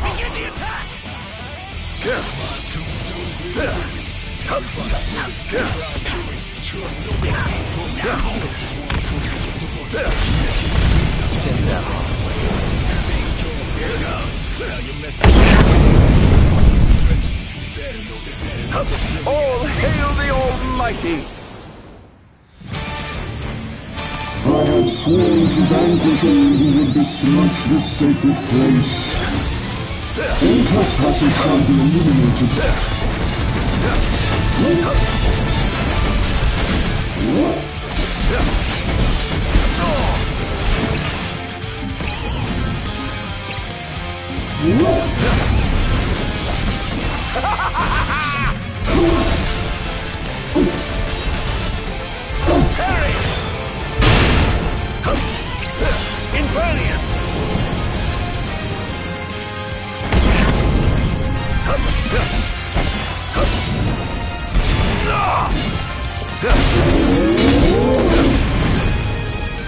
Begin the attack! Send that on. Here goes. All hail the Almighty! I have sworn to vanquish all who would besmirch this sacred place. All trespassers shall be eliminated.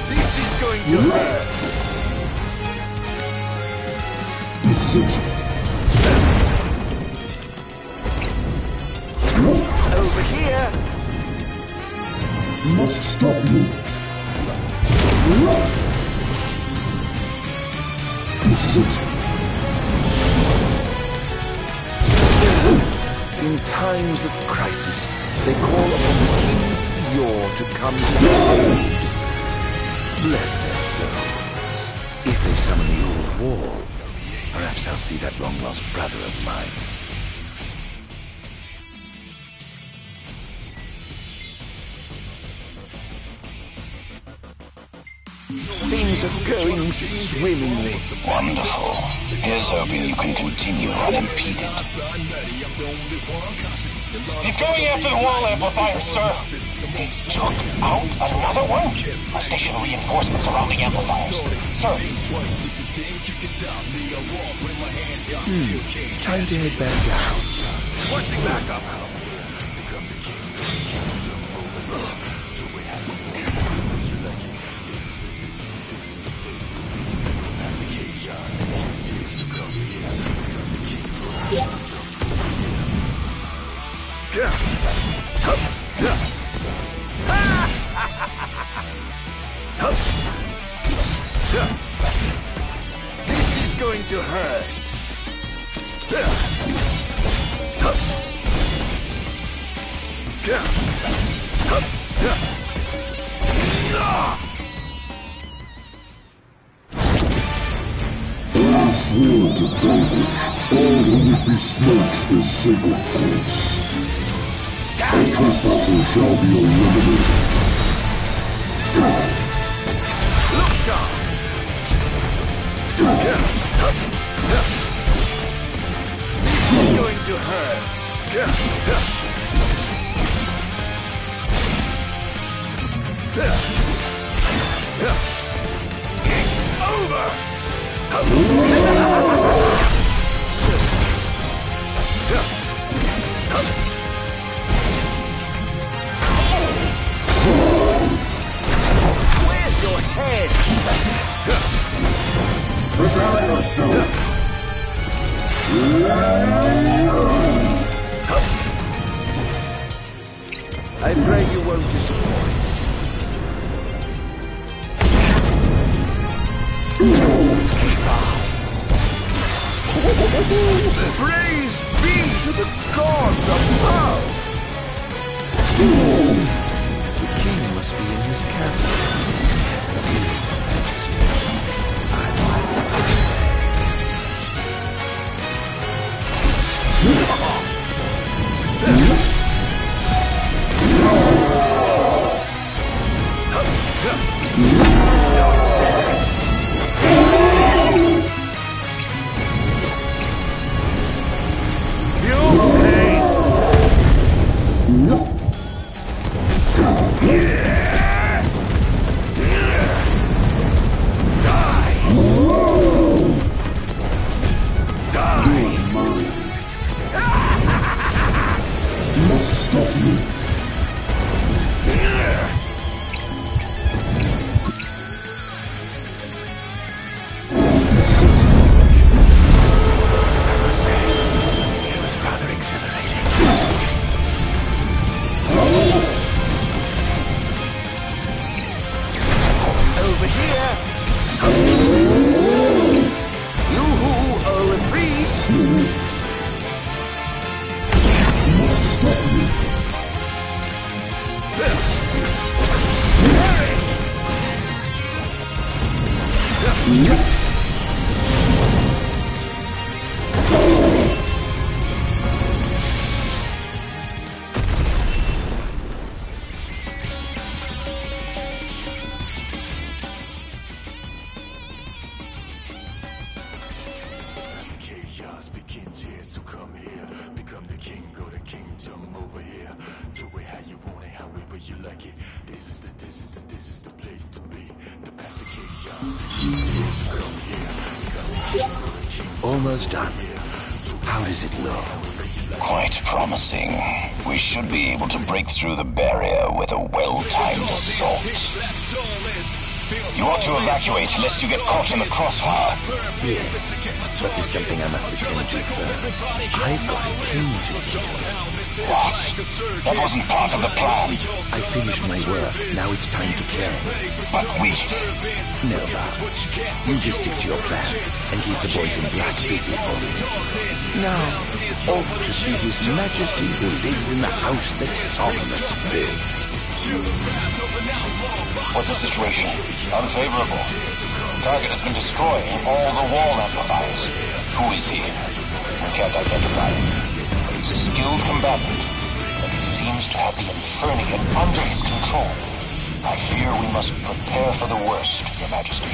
This is going to hurt. Over here. Must stop you. This is it. In times of crisis, they call upon the kings of yore to come to their aid. Bless their souls. If they summon the old wall, perhaps I'll see that long-lost brother of mine. Things are going swimmingly. Wonderful. Here's hoping you can continue unimpeded. He's going after the wall amplifier, sir. He took out another one? Must station reinforcements around the amplifiers. Sir. Time to head back down. Pushing back up. This is going to hurt. I swore to David, all who would besmirch this sacred place. The trespasser shall be eliminated. Look sharp. This is going to hurt. It's over. Where's your head? Prepare yourself. I pray you won't disappoint. Keep on. Praise be to the gods above! The king must be in his castle. Feeling your majesty, chaos begins here, so come here. Become the king, go to kingdom over here. Do it how you want it, however you like it. This is the place to be. The path to chaos begins here, so come here. Almost done. How does it look? Quite promising. We should be able to break through the barrier with a well-timed assault. You ought to evacuate lest you get caught in the crossfire. Yes, but there's something I must attend to first. I've got a king to kill. What? That wasn't part of the plan. I finished my work. Now it's time to play. But we... No, Barnes. You just stick to your plan and keep the boys in black busy for me. Now, off to see His Majesty who lives in the house that Somnus built. What's the situation? Unfavorable. Target has been destroying all the wall amplifiers. Who is he? We can't identify him. He's a skilled combatant, but he seems to have the Infernian under his control. I fear we must prepare for the worst, Your Majesty.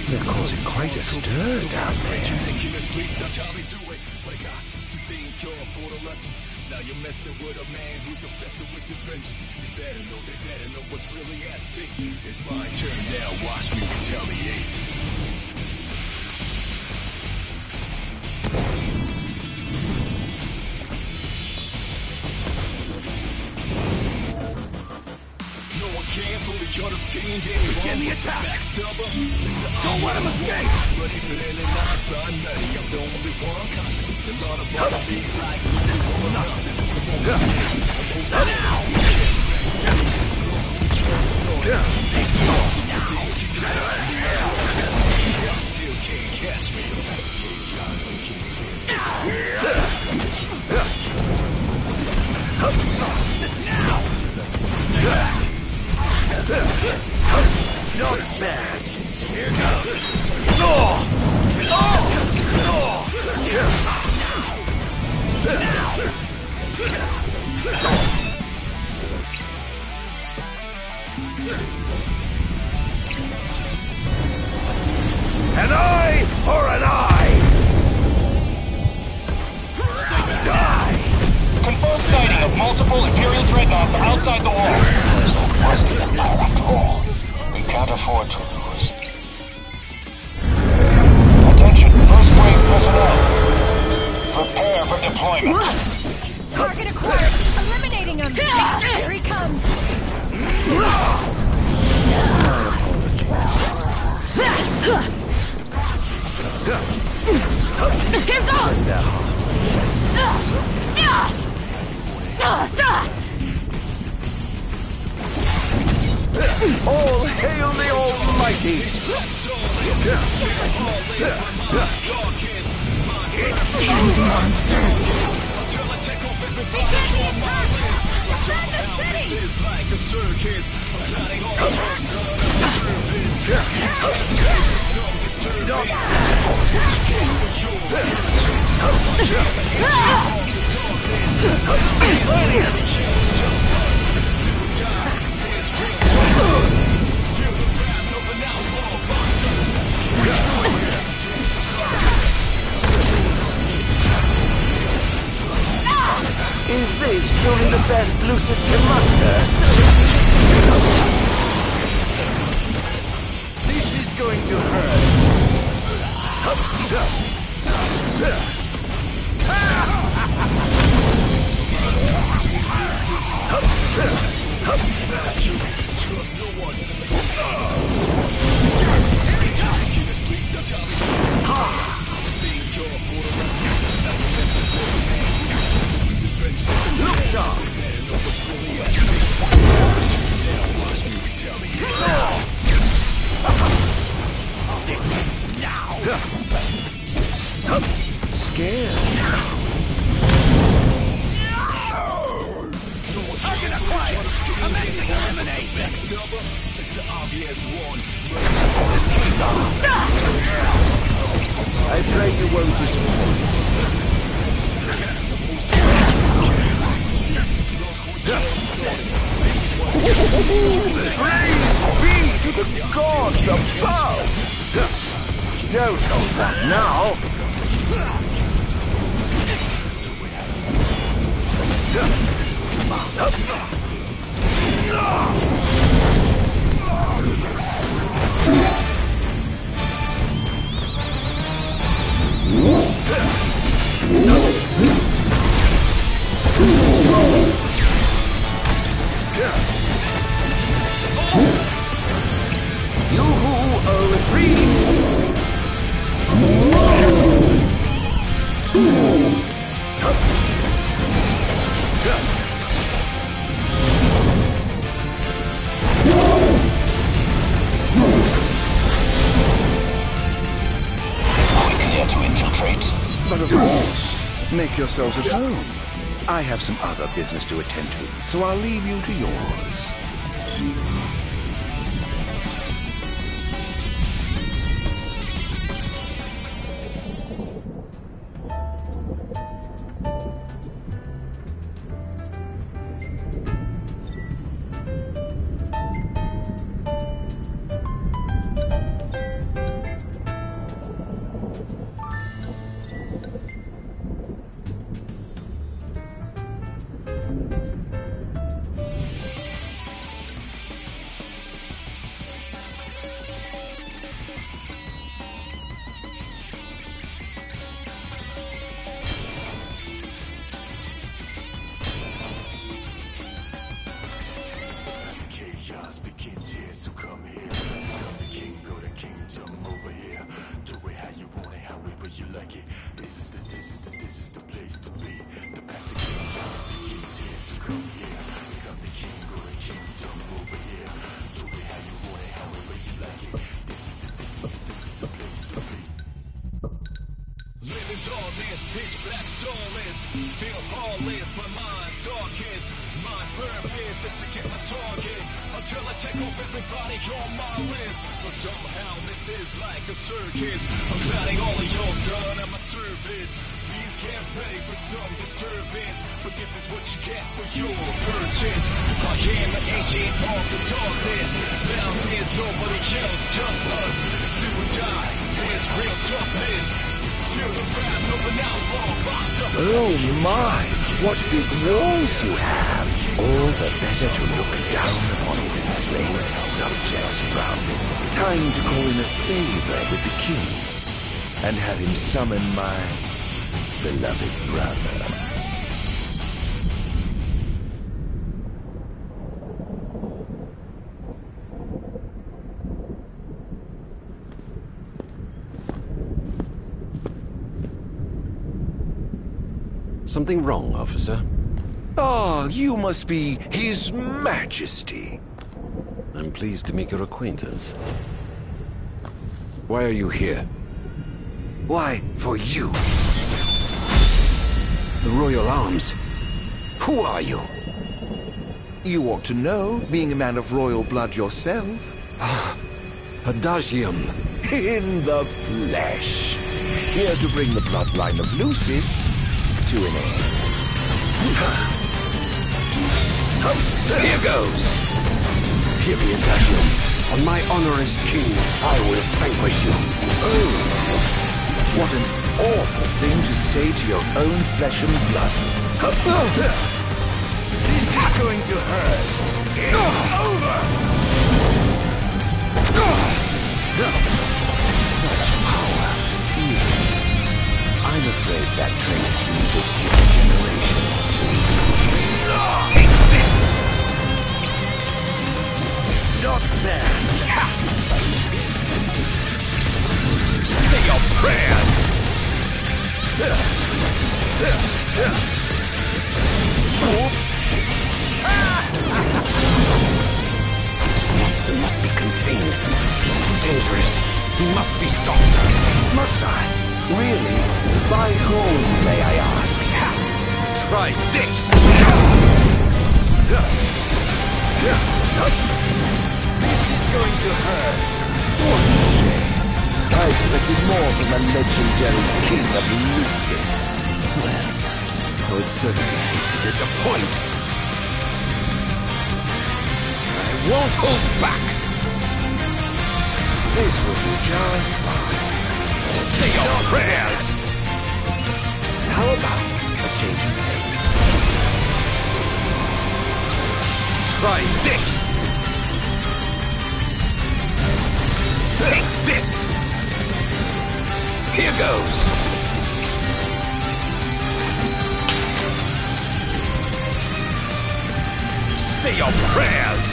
They're causing quite a stir down there. Now you're messing with a man who's obsessed with his vengeance. You better know what's really at stake. It's my turn now, watch me retaliate. No one can fully understand it. Begin the attack! Don't let him escape! But if it ain't an outside nutty, I'm the only one conscious. A lot of other things like this is enough. Still can't catch me. Not bad. Here goes. An eye for an eye! Die! Confirmed sighting of multiple Imperial dreadnoughts outside the wall. So was the Empire after all. We can't afford to lose. Attention, first wave personnel. Prepare for deployment. Target acquired. Eliminating him. Here he comes. Here goes. All hail the Almighty! Damned monster. Begin the attack. Defend the city. Is this truly the best Lucis can muster? This is going to hurt. Look sharp! Scared. Target acquired! Amazing elimination! It's the obvious one. I pray you won't disappoint. Praise be to the gods above! Don't hold back now! But of course, make yourselves at home. I have some other business to attend to, so I'll leave you to yours. Oh my, what big walls you have! All the better to look down upon his enslaved subjects from. Time to call in a favor with the king, and have him summon my beloved brother. Something wrong, officer? Ah, you must be His Majesty. I'm pleased to make your acquaintance. Why are you here? Why, for you. The Royal Arms. Who are you? You ought to know, being a man of royal blood yourself. Adagium. In the flesh. Here to bring the bloodline of Lucis to an end. Here goes! Hear me, Adagium. On my honor as king, I will vanquish you. Oh, what an awful thing to say to your own flesh and blood. This is going to hurt. It's over! Such power. Ease. I'm afraid that trait seems to skip a generation or two. Take this! Not bad. Say your prayers! Oops! This monster must be contained. He's too dangerous. He must be stopped. Must I? Really? By whom, may I ask? Try this! This is going to hurt. What a shame. I expected more from the legendary king of Lucis. Well, I would certainly hate to disappoint. won't hold back. This will be just fine. Say your prayers! How about a change of pace? Try this! Take this! Here goes! Say your prayers!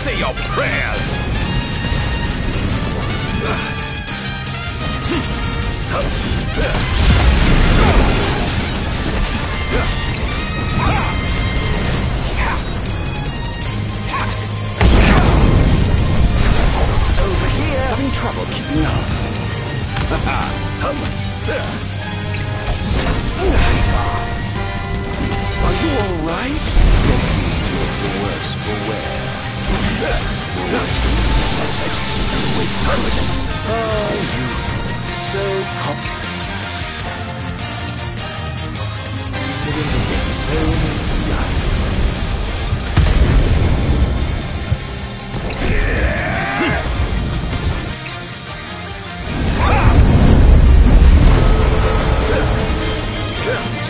Say your prayers! Over here! Having trouble keeping up. Are you alright? Was the worse for wear. Oh, you so confident to get so misguided.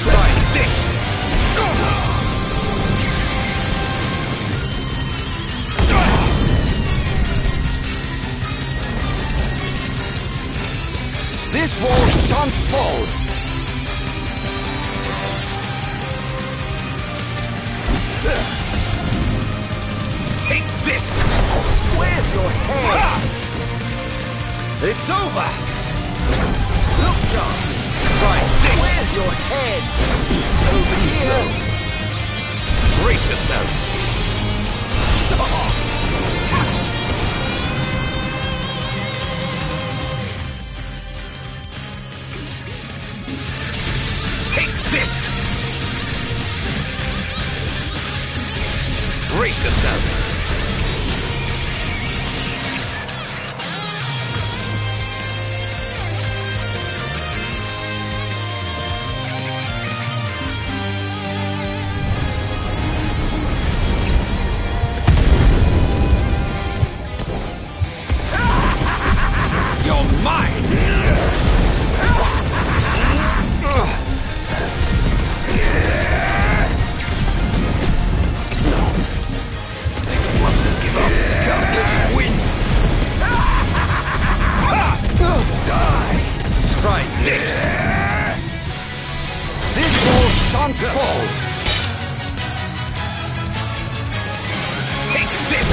Try this! This wall shan't fall! Take this! Where's your head? It's over! Look sharp! Try this! Where's your head? Over here! Brace yourself! Take this! Brace yourself! You're mine! Mustn't give up. Can't let it win. Die. Try this. This wall shan't fall! Take this.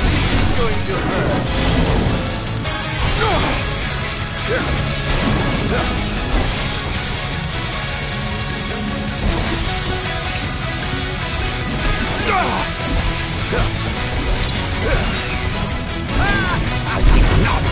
This is going to hurt. I think not.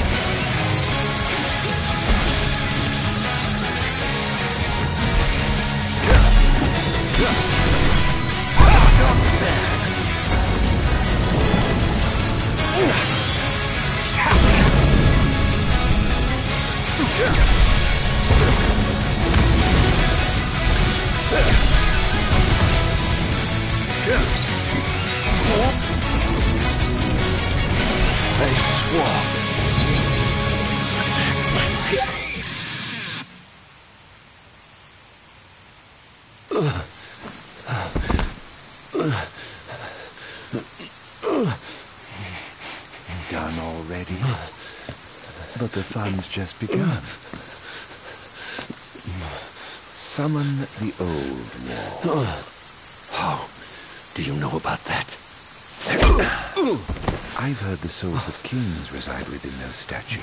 They swore to protect my pity. Done already? But the fun's just begun. Summon the old wall. How do you know about that? I've heard the souls of kings reside within those statues.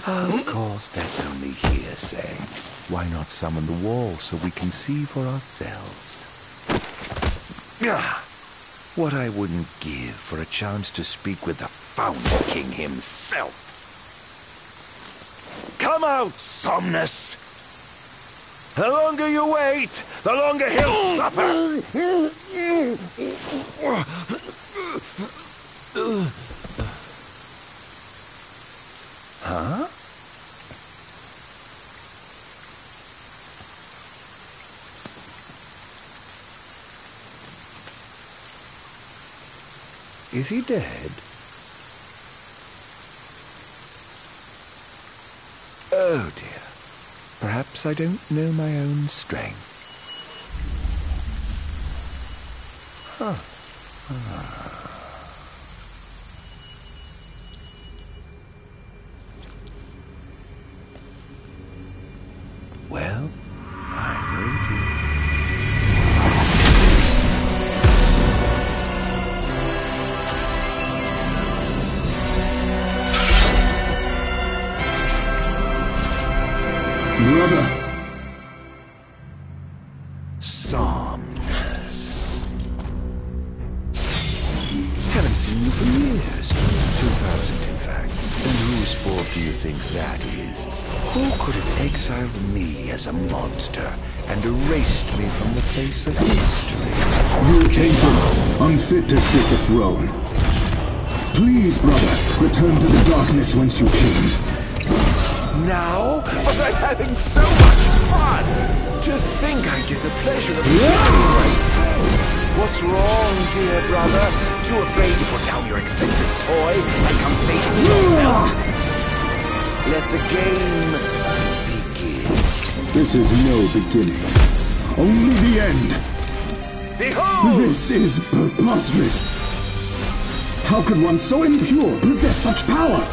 Of course, that's only hearsay. Why not summon the wall so we can see for ourselves? What I wouldn't give for a chance to speak with the Founder King himself. Come out, Somnus! The longer you wait, the longer he'll suffer! Huh? Is he dead? Oh dear. Perhaps I don't know my own strength. Huh. Well, I'm waiting. Brother. Somnus. Haven't seen you for years. 2000, in fact. And whose fault do you think that is? Who could have exiled me as a monster and erased me from the face of history? You're tainted, unfit to sit the throne. Please, brother, return to the darkness whence you came. Now? But I'm having so much fun! To think I get the pleasure of killing myself! What's wrong, dear brother? Too afraid to put down your expensive toy and come face with yourself? Let the game begin. This is no beginning. Only the end. Behold! This is preposterous. How could one so impure possess such power?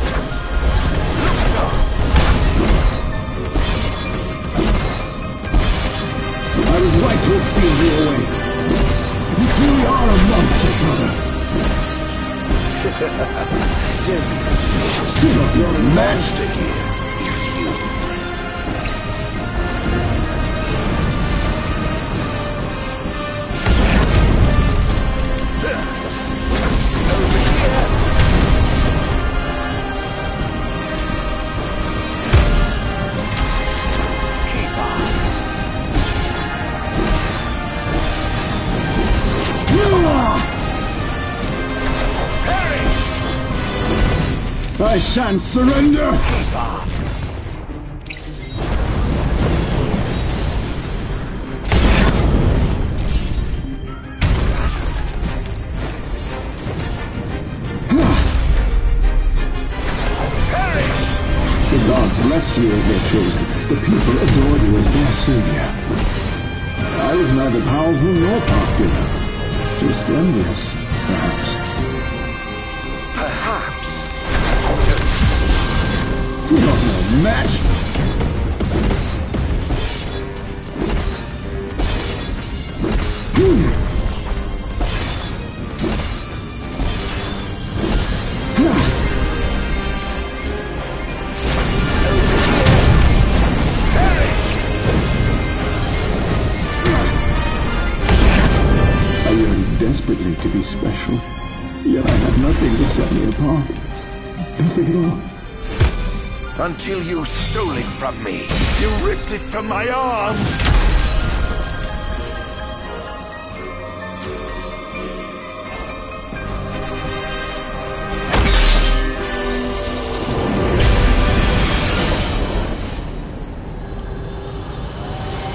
I was right to have sealed you away. You truly are a monster, brother. Don't be facetious. The only monster here is you. Over here. Keep on. I shan't surrender! The gods blessed you as their chosen. The people adored you as their savior. I was neither powerful nor popular. Just envious, perhaps. Perhaps. You're no match. I yearned desperately to be special, yet I had nothing to set me apart. Nothing at all. Until you stole it from me. You ripped it from my arms.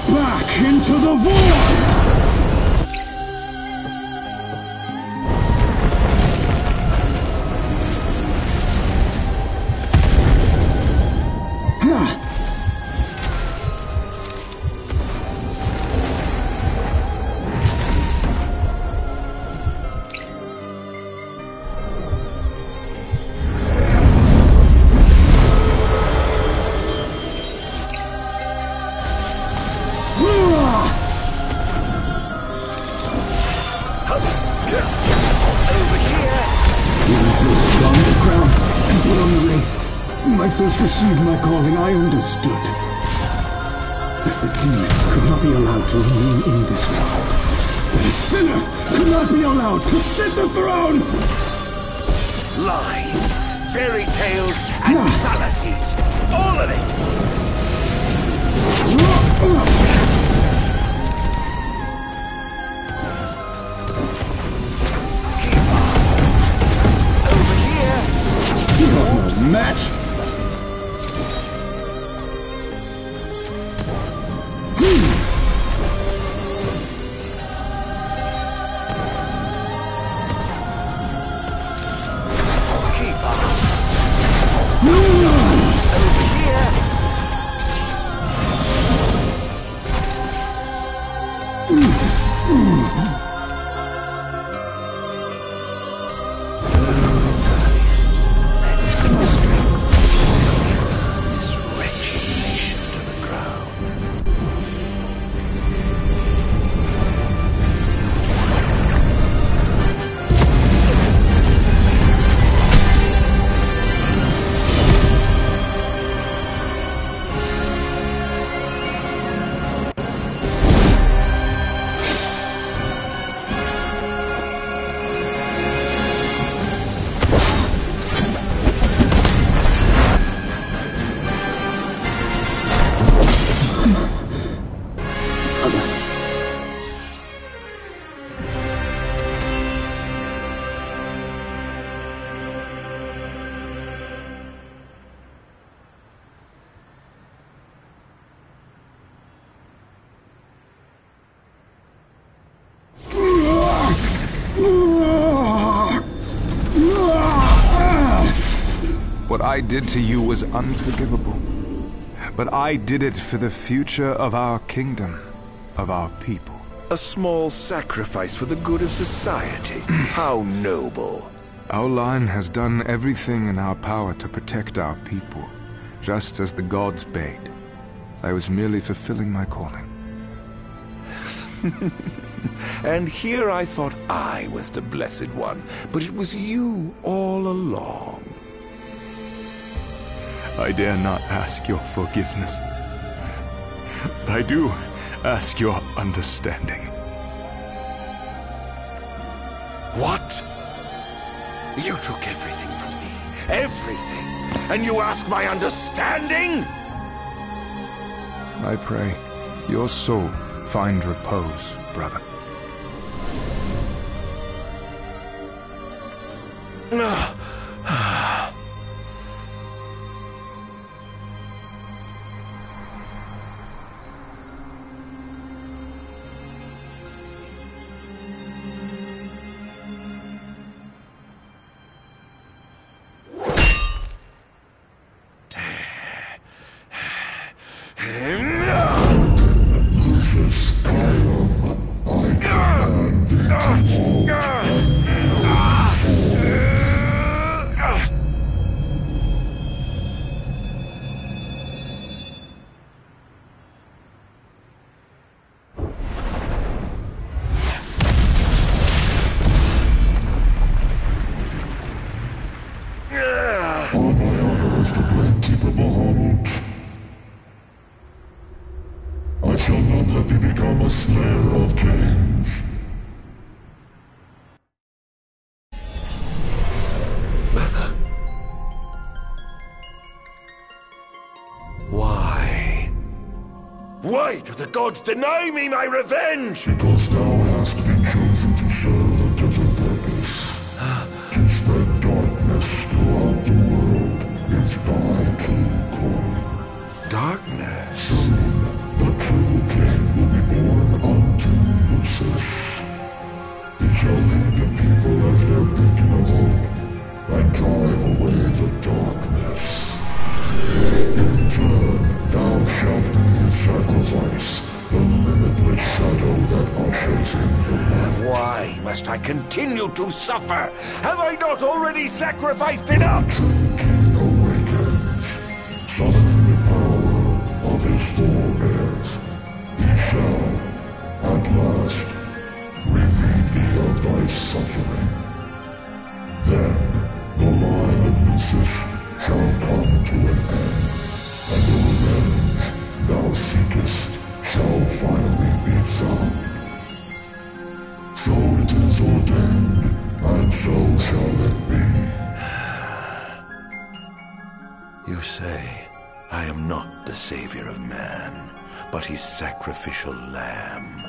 Back into the void! When I first received my calling, I understood that the demons could not be allowed to remain in this world. The sinner cannot be allowed to sit the throne! Lies, fairy tales, and fallacies. All of it! Over here! No match! What I did to you was unforgivable. But I did it for the future of our kingdom, of our people. A small sacrifice for the good of society. How noble. Our line has done everything in our power to protect our people, just as the gods bade. I was merely fulfilling my calling. And here I thought I was the Blessed One, but it was you all along. I dare not ask your forgiveness. I do ask your understanding. What? You took everything from me. Everything. And you ask my understanding? I pray your soul find repose, brother. I shall not let thee become a slayer of kings. Why? Why do the gods deny me my revenge? Because thou hast been chosen to serve a different purpose. To spread darkness throughout the world is thy true calling. Darkness? Soon, the true king will be born unto Lucis. He shall lead the people as their beacon of hope, and drive away the darkness. In turn, thou shalt be his sacrifice, the limitless shadow that ushers in the light. Why must I continue to suffer? Have I not already sacrificed enough? The true king awakens, summoning the power of his forebears. He shall, at last, relieve thee of thy suffering. Then, the line of Lucis shall come to an end, and the revenge thou seekest shall finally be found. shall it be? You say I am not the savior of man, but his sacrificial lamb,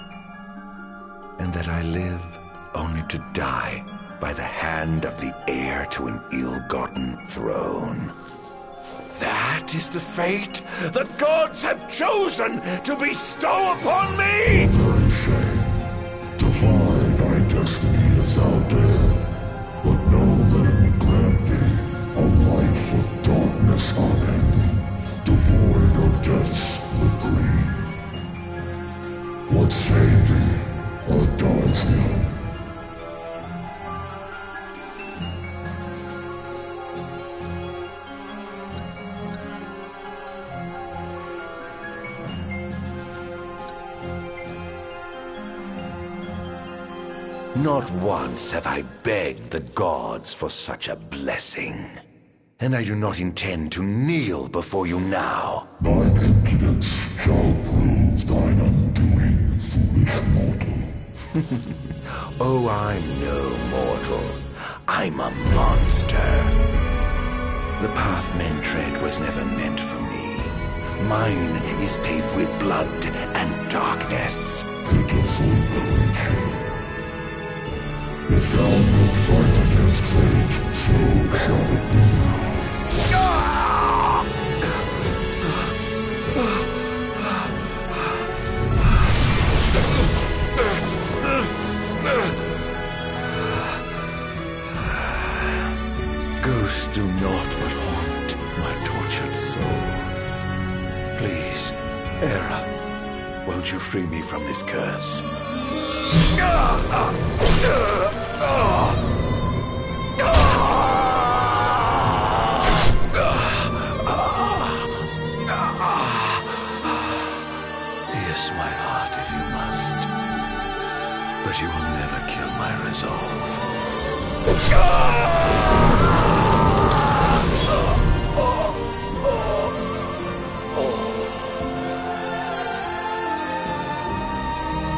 and that I live only to die by the hand of the heir to an ill-gotten throne. That is the fate the gods have chosen to bestow upon me! Very shame. Defy thy destiny if thou dare, but know that it would grant thee a life of darkness unending, devoid of death's reprieve. What say thee, Arydn? Not once have I begged the gods for such a blessing. And I do not intend to kneel before you now. Thine impudence shall prove thine undoing, foolish mortal. Oh, I'm no mortal. I'm a monster. The path men tread was never meant for me. Mine is paved with blood and darkness. Pitiful creature. If thou wilt fight against fate, so shall it be. Ghosts do naught but haunt my tortured soul. Please, Hera, won't you free me from this curse? Pierce my heart if you must, but you will never kill my resolve.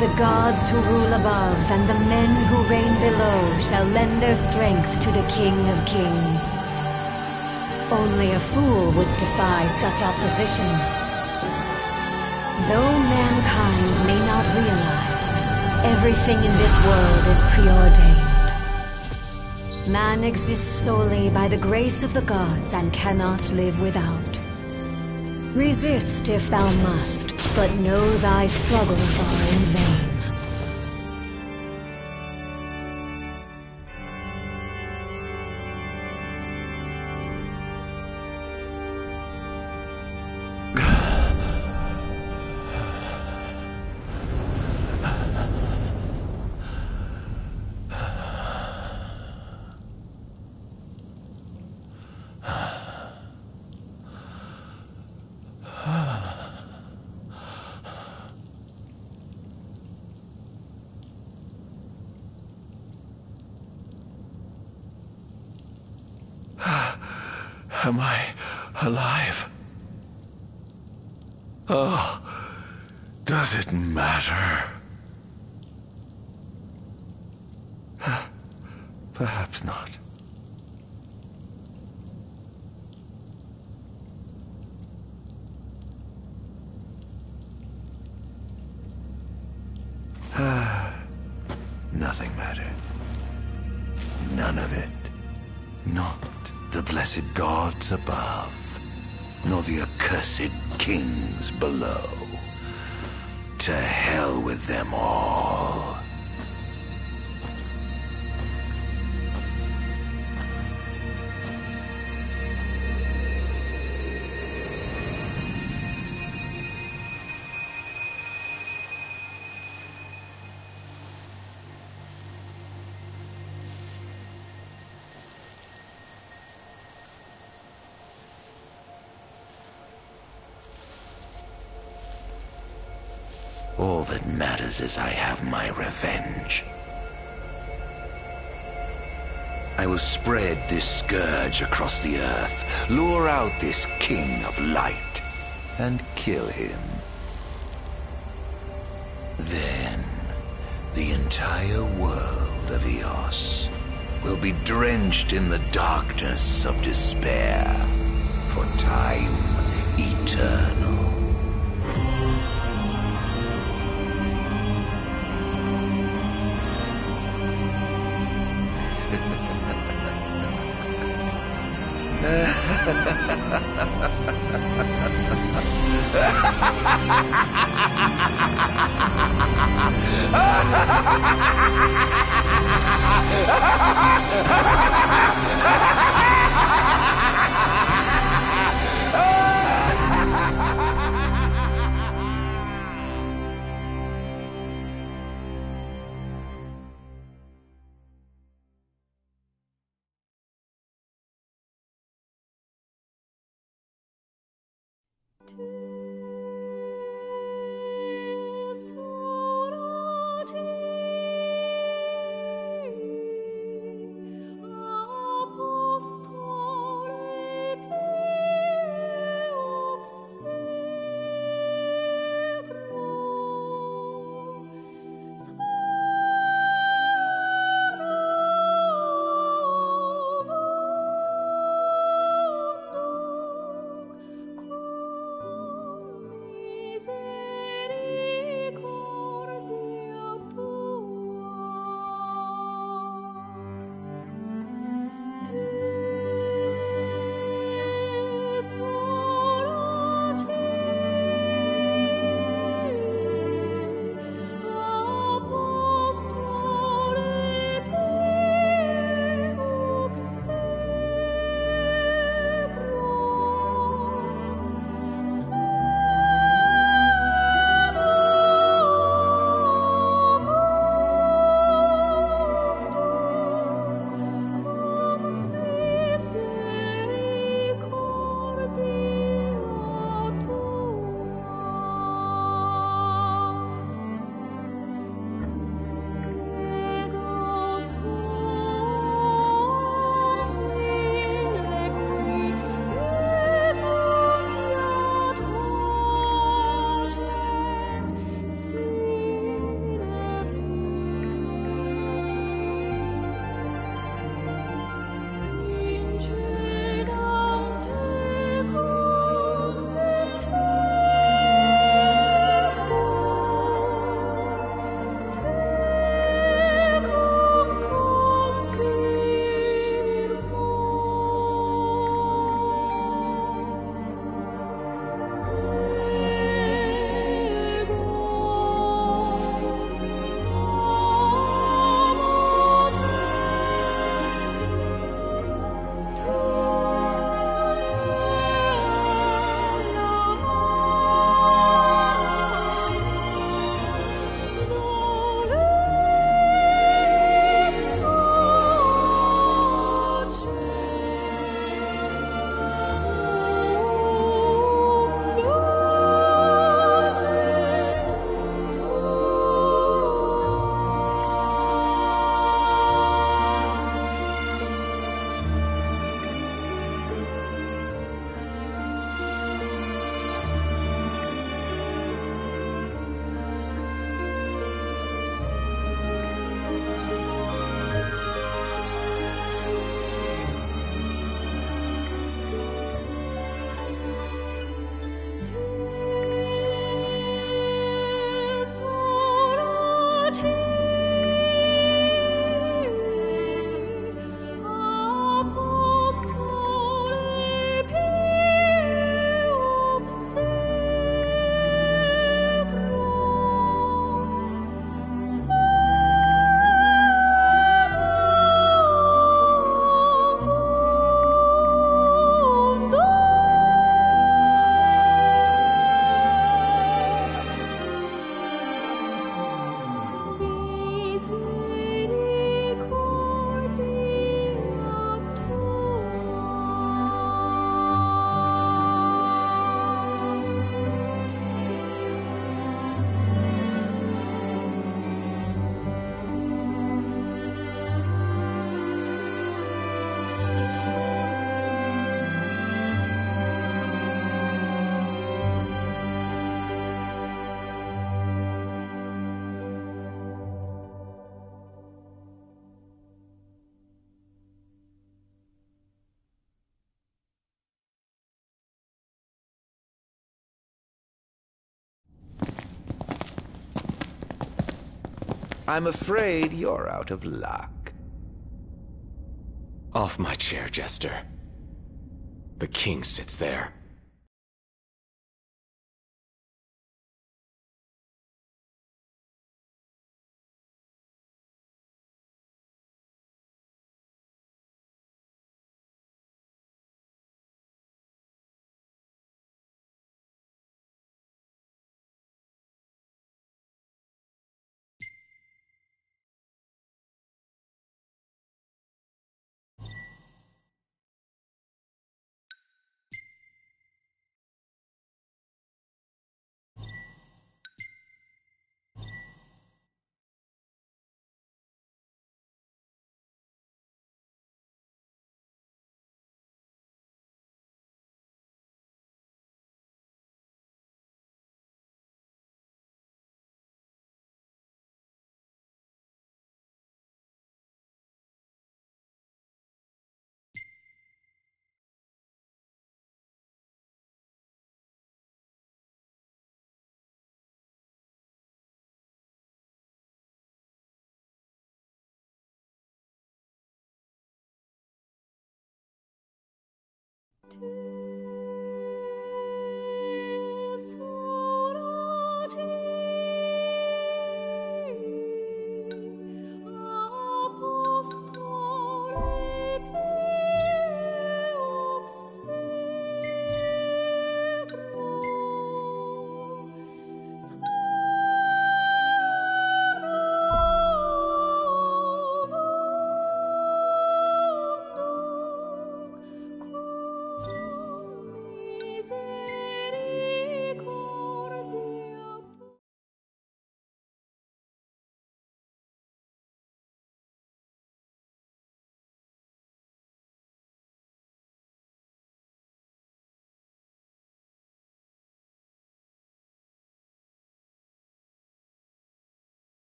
The gods who rule above and the men who reign below shall lend their strength to the King of Kings. Only a fool would defy such opposition. Though mankind may not realize, everything in this world is preordained. Man exists solely by the grace of the gods and cannot live without. Resist if thou must, but know thy struggles are in vain. Am I alive? Oh, does it matter? Perhaps not. Nothing matters. None of it. Not the blessed gods above, nor the accursed kings below. To hell with them all. All that matters is I have my revenge. I will spread this scourge across the earth, lure out this king of light, and kill him. Then, the entire world of Eos will be drenched in the darkness of despair for time eternal. I'm afraid you're out of luck. Off my chair, Jester. The king sits there.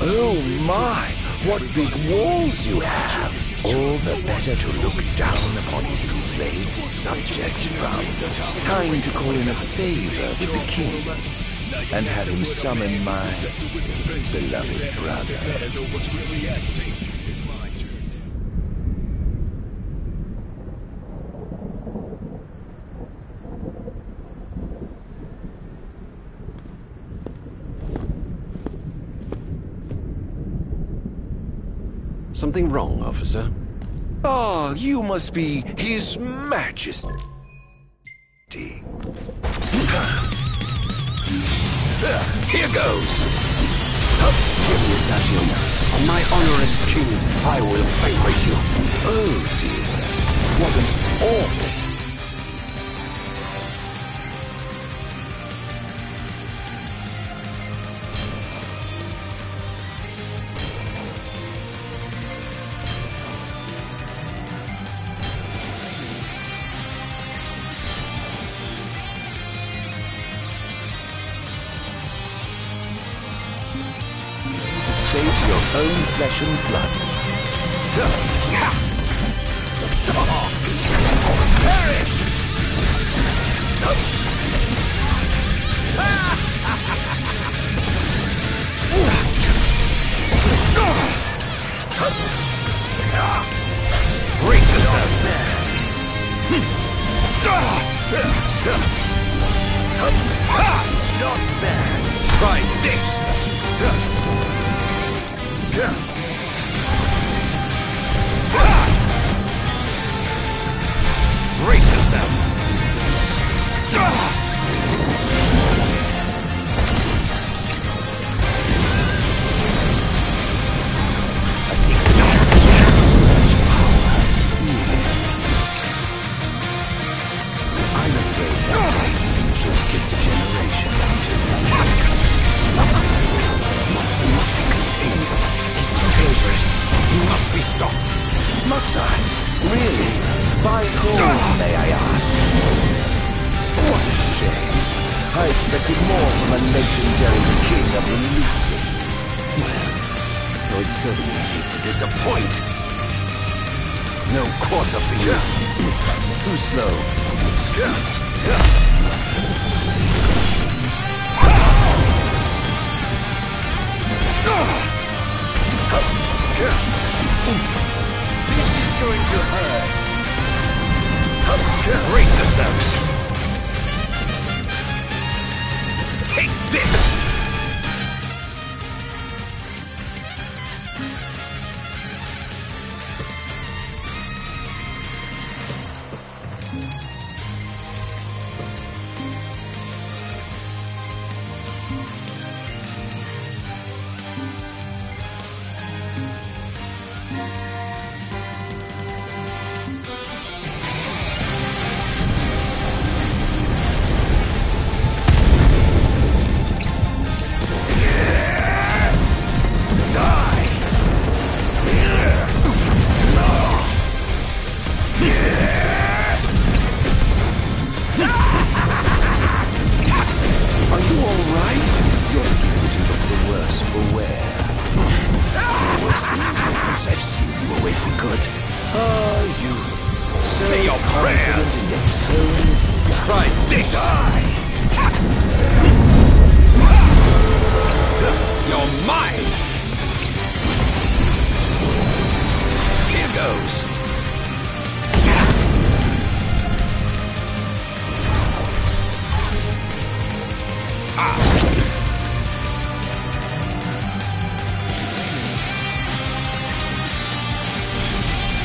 Oh my, what big walls you have! All the better to look down upon his enslaved subjects from. Time to call in a favor with the king, and have him summon my beloved brother. Something wrong, officer? Ah, you must be His Majesty. Here goes. Give me a dashing. On my honor as king, I will vanquish you. Oh dear, what an awful... Save your own flesh and blood. Perish! Really? By whom, may I ask? What a shame. I expected more from a legendary king of Lucis. Well, I would certainly hate to disappoint. No quarter for you. Too slow. This is going to hurt. Brace yourselves. Take this!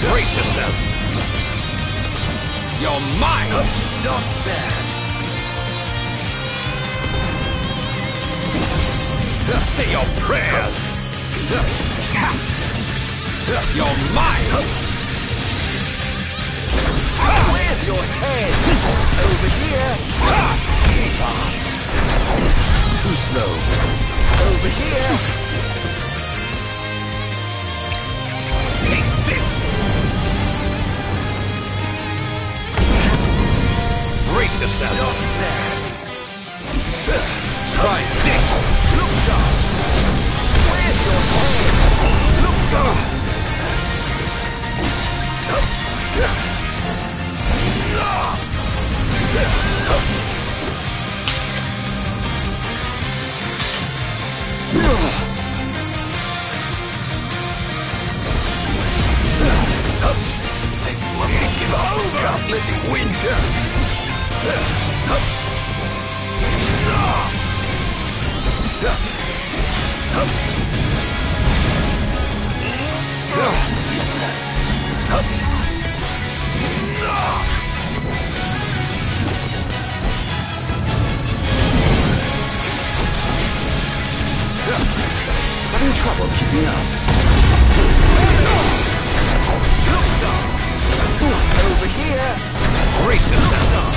Brace yourself. You're mine. Not bad. Say your prayers. You're mine. Where's your head? Over here. Keep on. Too slow. Over here. Take this. Brace yourself. Not bad. Try this. Look sharp. Where's your head? Look sharp. I mustn't give up. Can't let it win. Having trouble keeping up. Over here. Brace yourself.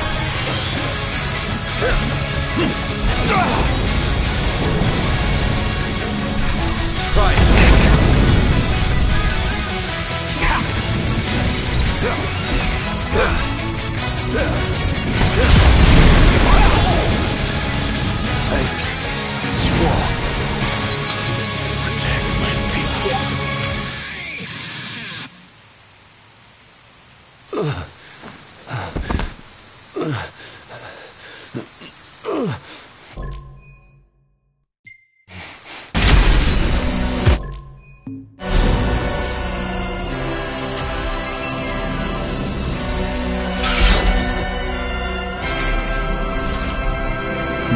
Try it. I swore to protect my people.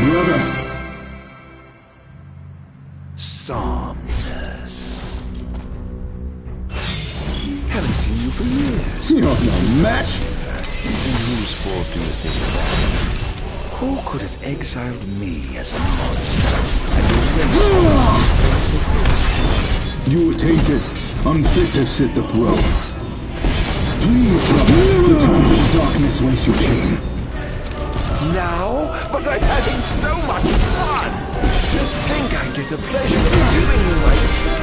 Brother. Somnus. Haven't seen you for years. You're no match. And whose fault do you think that is? Who could have exiled me as a monster and You were tainted, unfit to sit the throne. Please, brother, return to the darkness whence you came. Now? But I'm having so much fun! To think I get the pleasure of doing you my sin!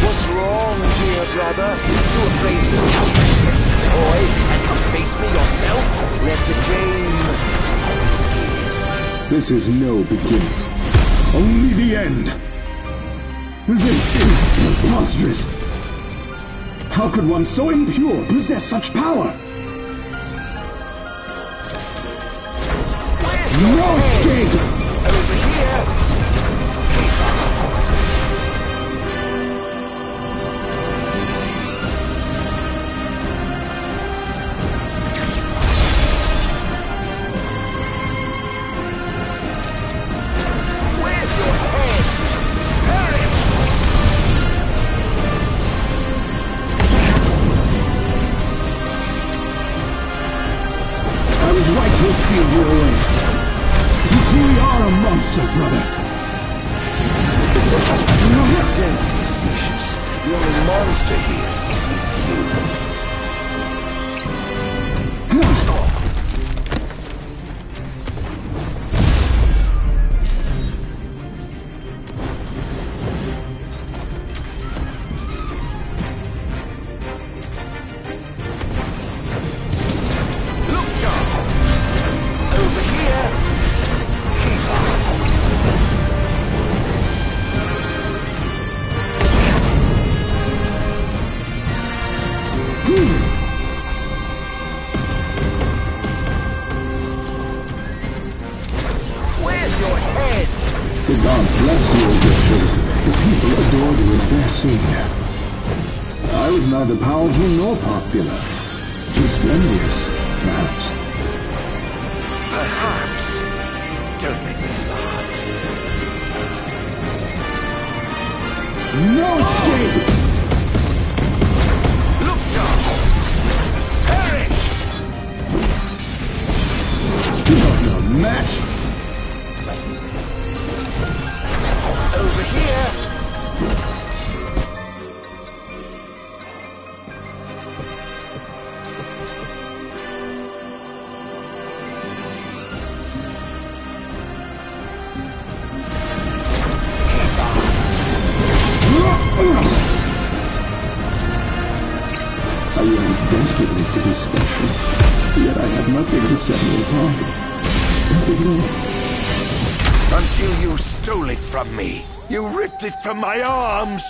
What's wrong, dear brother? Too afraid to help us yet? toy and come face me yourself? Let the game... This is no beginning. Only the end. This is preposterous. How could one so impure possess such power? No escape! Over here! Where's your head? Perish! I was right to have sealed you away. You truly are a monster, brother. Don't be facetious. The only monster here is you. Look sharp! Over here! Keep on! Where's your head? The gods blessed you as your chosen. The people adored you as their savior. I was neither powerful nor popular. Just envious, perhaps. Perhaps. Don't make me laugh. No escape! Look sharp! Perish! You're no match! Over here! I yearned desperately to be special, yet I had nothing to set me apart. Nothing more. Until you stole it from me. You ripped it from my arms.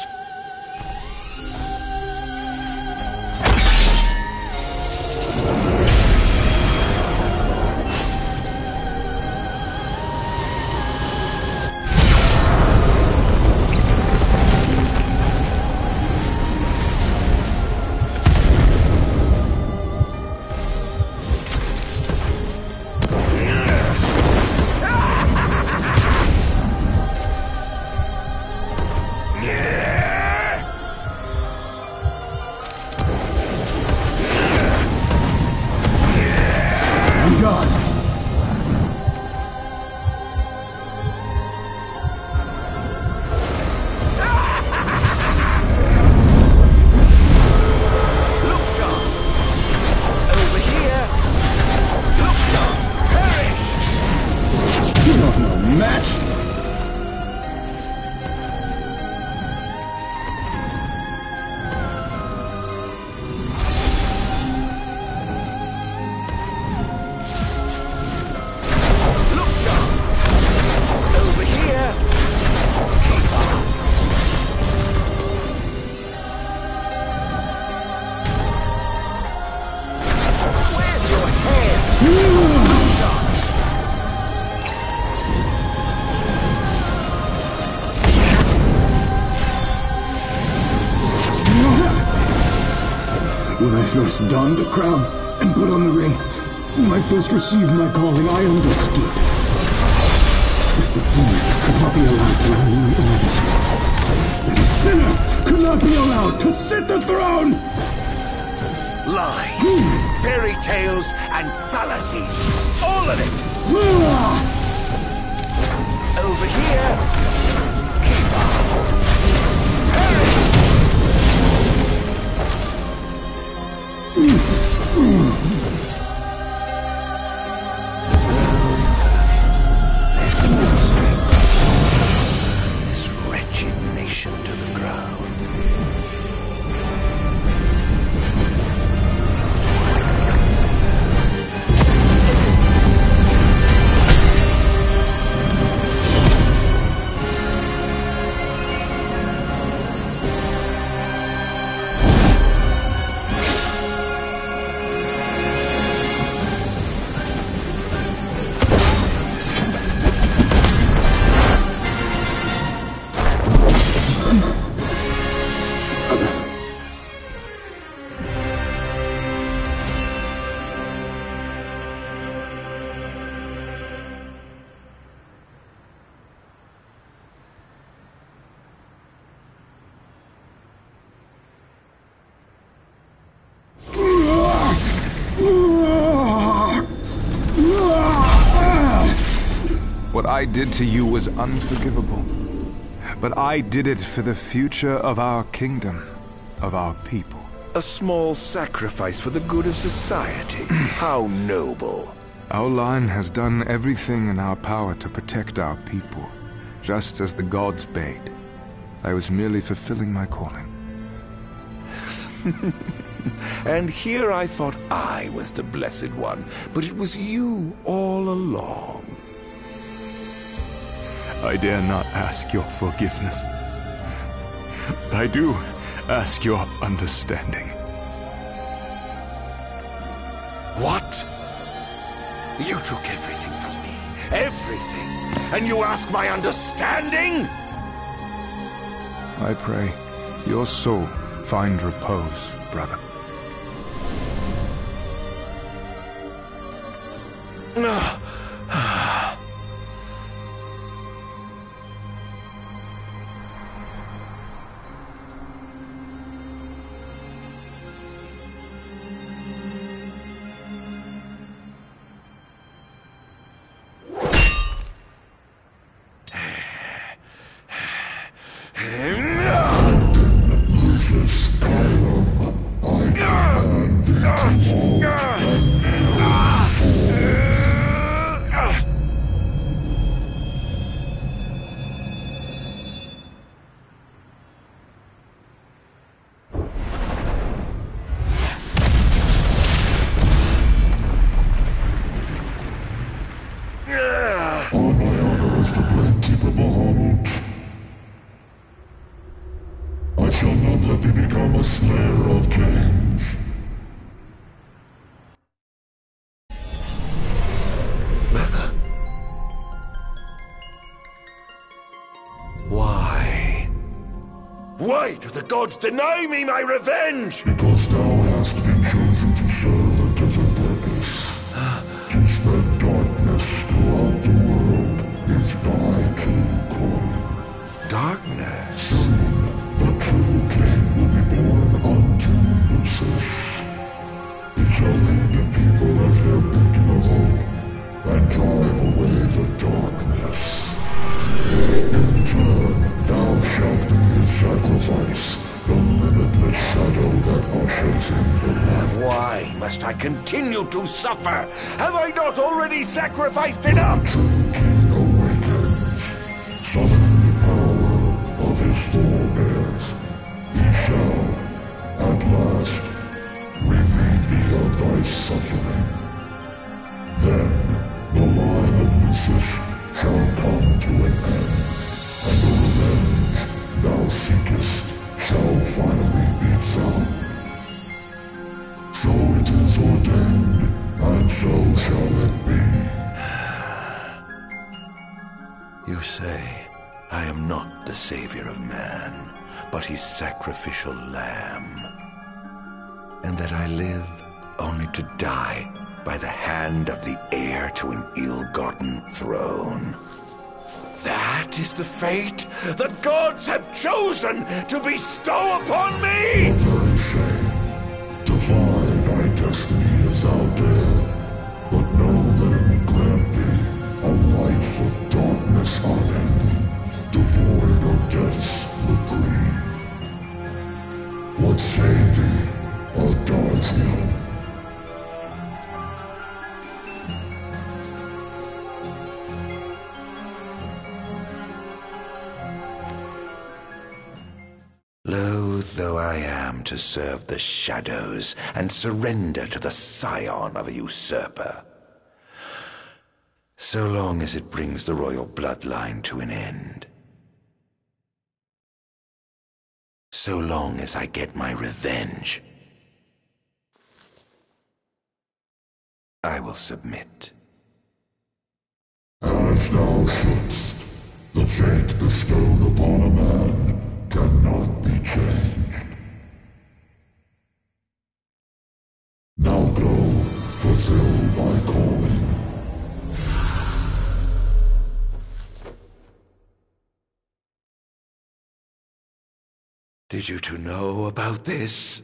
When I first donned a crown and put on the ring, when I first received my calling, I understood that the demons could not be allowed to rule in this world. That a sinner could not be allowed to sit the throne! Lies, fairy tales, and fallacies. All of it! Over here! Keep on! Perish! This wretched nation to the ground. What I did to you was unforgivable. But I did it for the future of our kingdom, of our people. A small sacrifice for the good of society. How noble. Our line has done everything in our power to protect our people, just as the gods bade. I was merely fulfilling my calling. And here I thought I was the Blessed One, but it was you all along. I dare not ask your forgiveness. I do ask your understanding. What? You took everything from me. Everything. And you ask my understanding? I pray your soul find repose, brother. Why do the gods deny me my revenge? Because thou hast been chosen to serve a different purpose. To spread darkness throughout the world is thy true calling. Darkness? Soon, the true king will be born unto Lucis. He shall lead the people as their beacon of hope, and drive away the darkness. In turn, thou shalt be his sacrifice, the limitless shadow that ushers in the light. Why must I continue to suffer? Have I not already sacrificed enough? The true king awakens, summoning the power of his forebears. He shall, at last, relieve thee of thy suffering. Then, the line of Lucis shall come to an end, and the revenge thou seekest shall finally be found. So it is ordained, and so shall it be. You say, I am not the savior of man, but his sacrificial lamb, and that I live only to die by the hand of the heir to an ill-gotten throne. That is the fate the gods have chosen to bestow upon me! The very same. Defy thy destiny if thou dare, but know that it will grant thee a life of darkness unending, devoid of death's reprieve. What say thee, Arydn? Loath though I am to serve the shadows and surrender to the scion of a usurper, so long as it brings the royal bloodline to an end, so long as I get my revenge, I will submit. As thou shouldst, the fate bestowed upon a man cannot be changed. Now go, fulfill thy calling. Did you two know about this?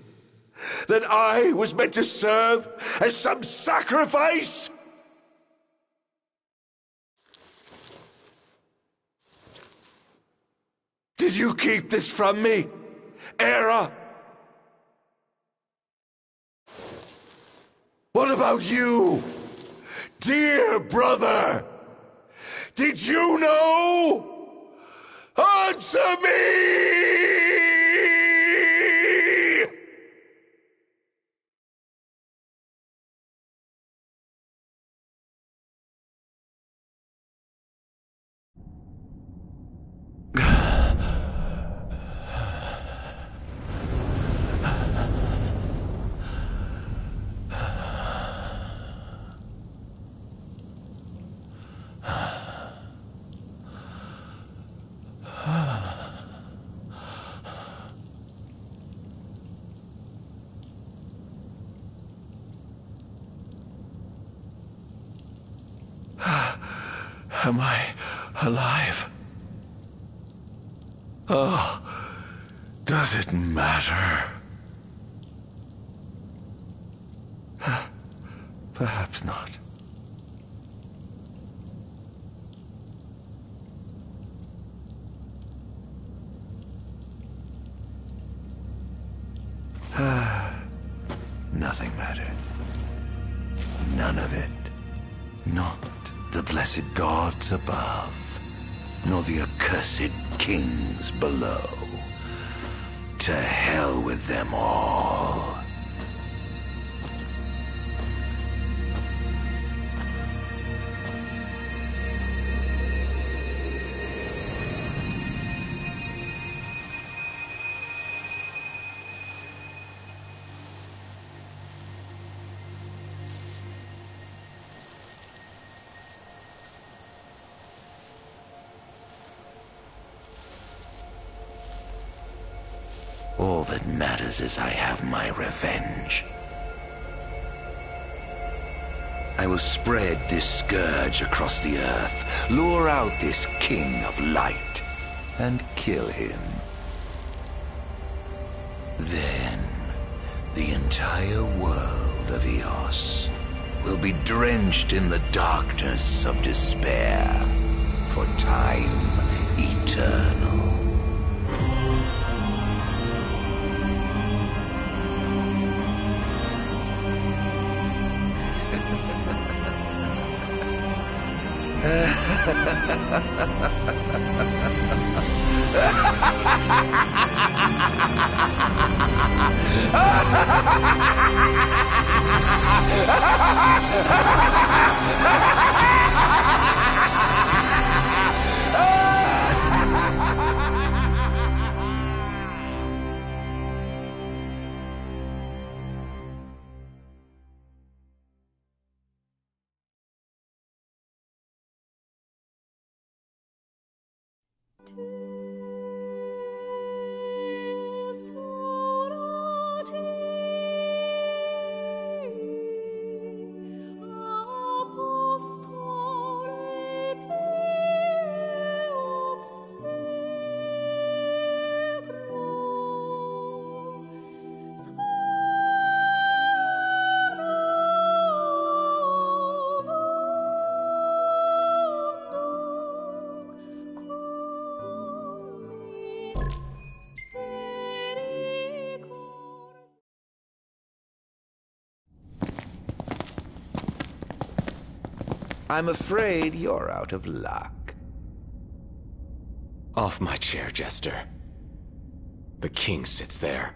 That I was meant to serve as some sacrifice? Did you keep this from me? Era? What about you? Dear brother? Did you know? Answer me! Am I alive? Oh, does it matter? Perhaps not. Nothing matters. None of it. Not the blessed gods above, nor the accursed kings below. To hell with them all. All that matters is I have my revenge. I will spread this scourge across the earth, lure out this king of light, and kill him. Then, the entire world of Eos will be drenched in the darkness of despair for time eternal. I'm afraid you're out of luck. Off my chair, Jester. The king sits there.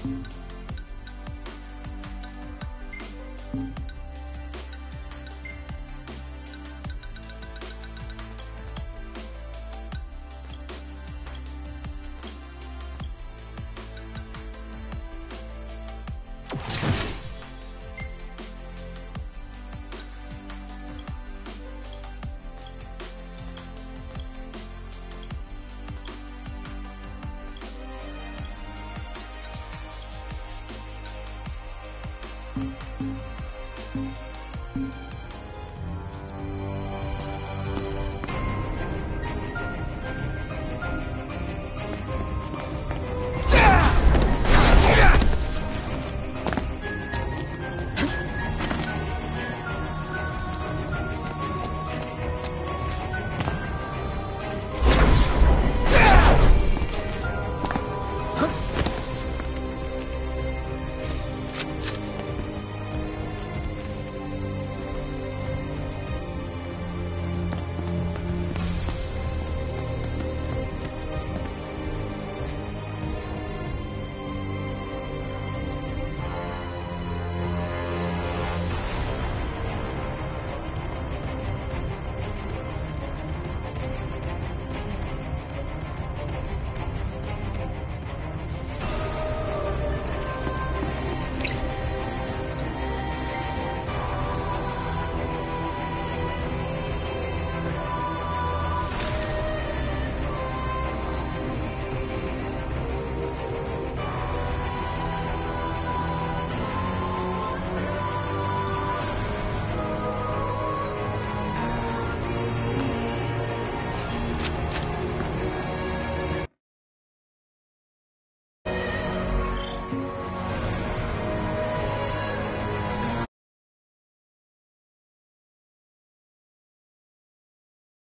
Arydn.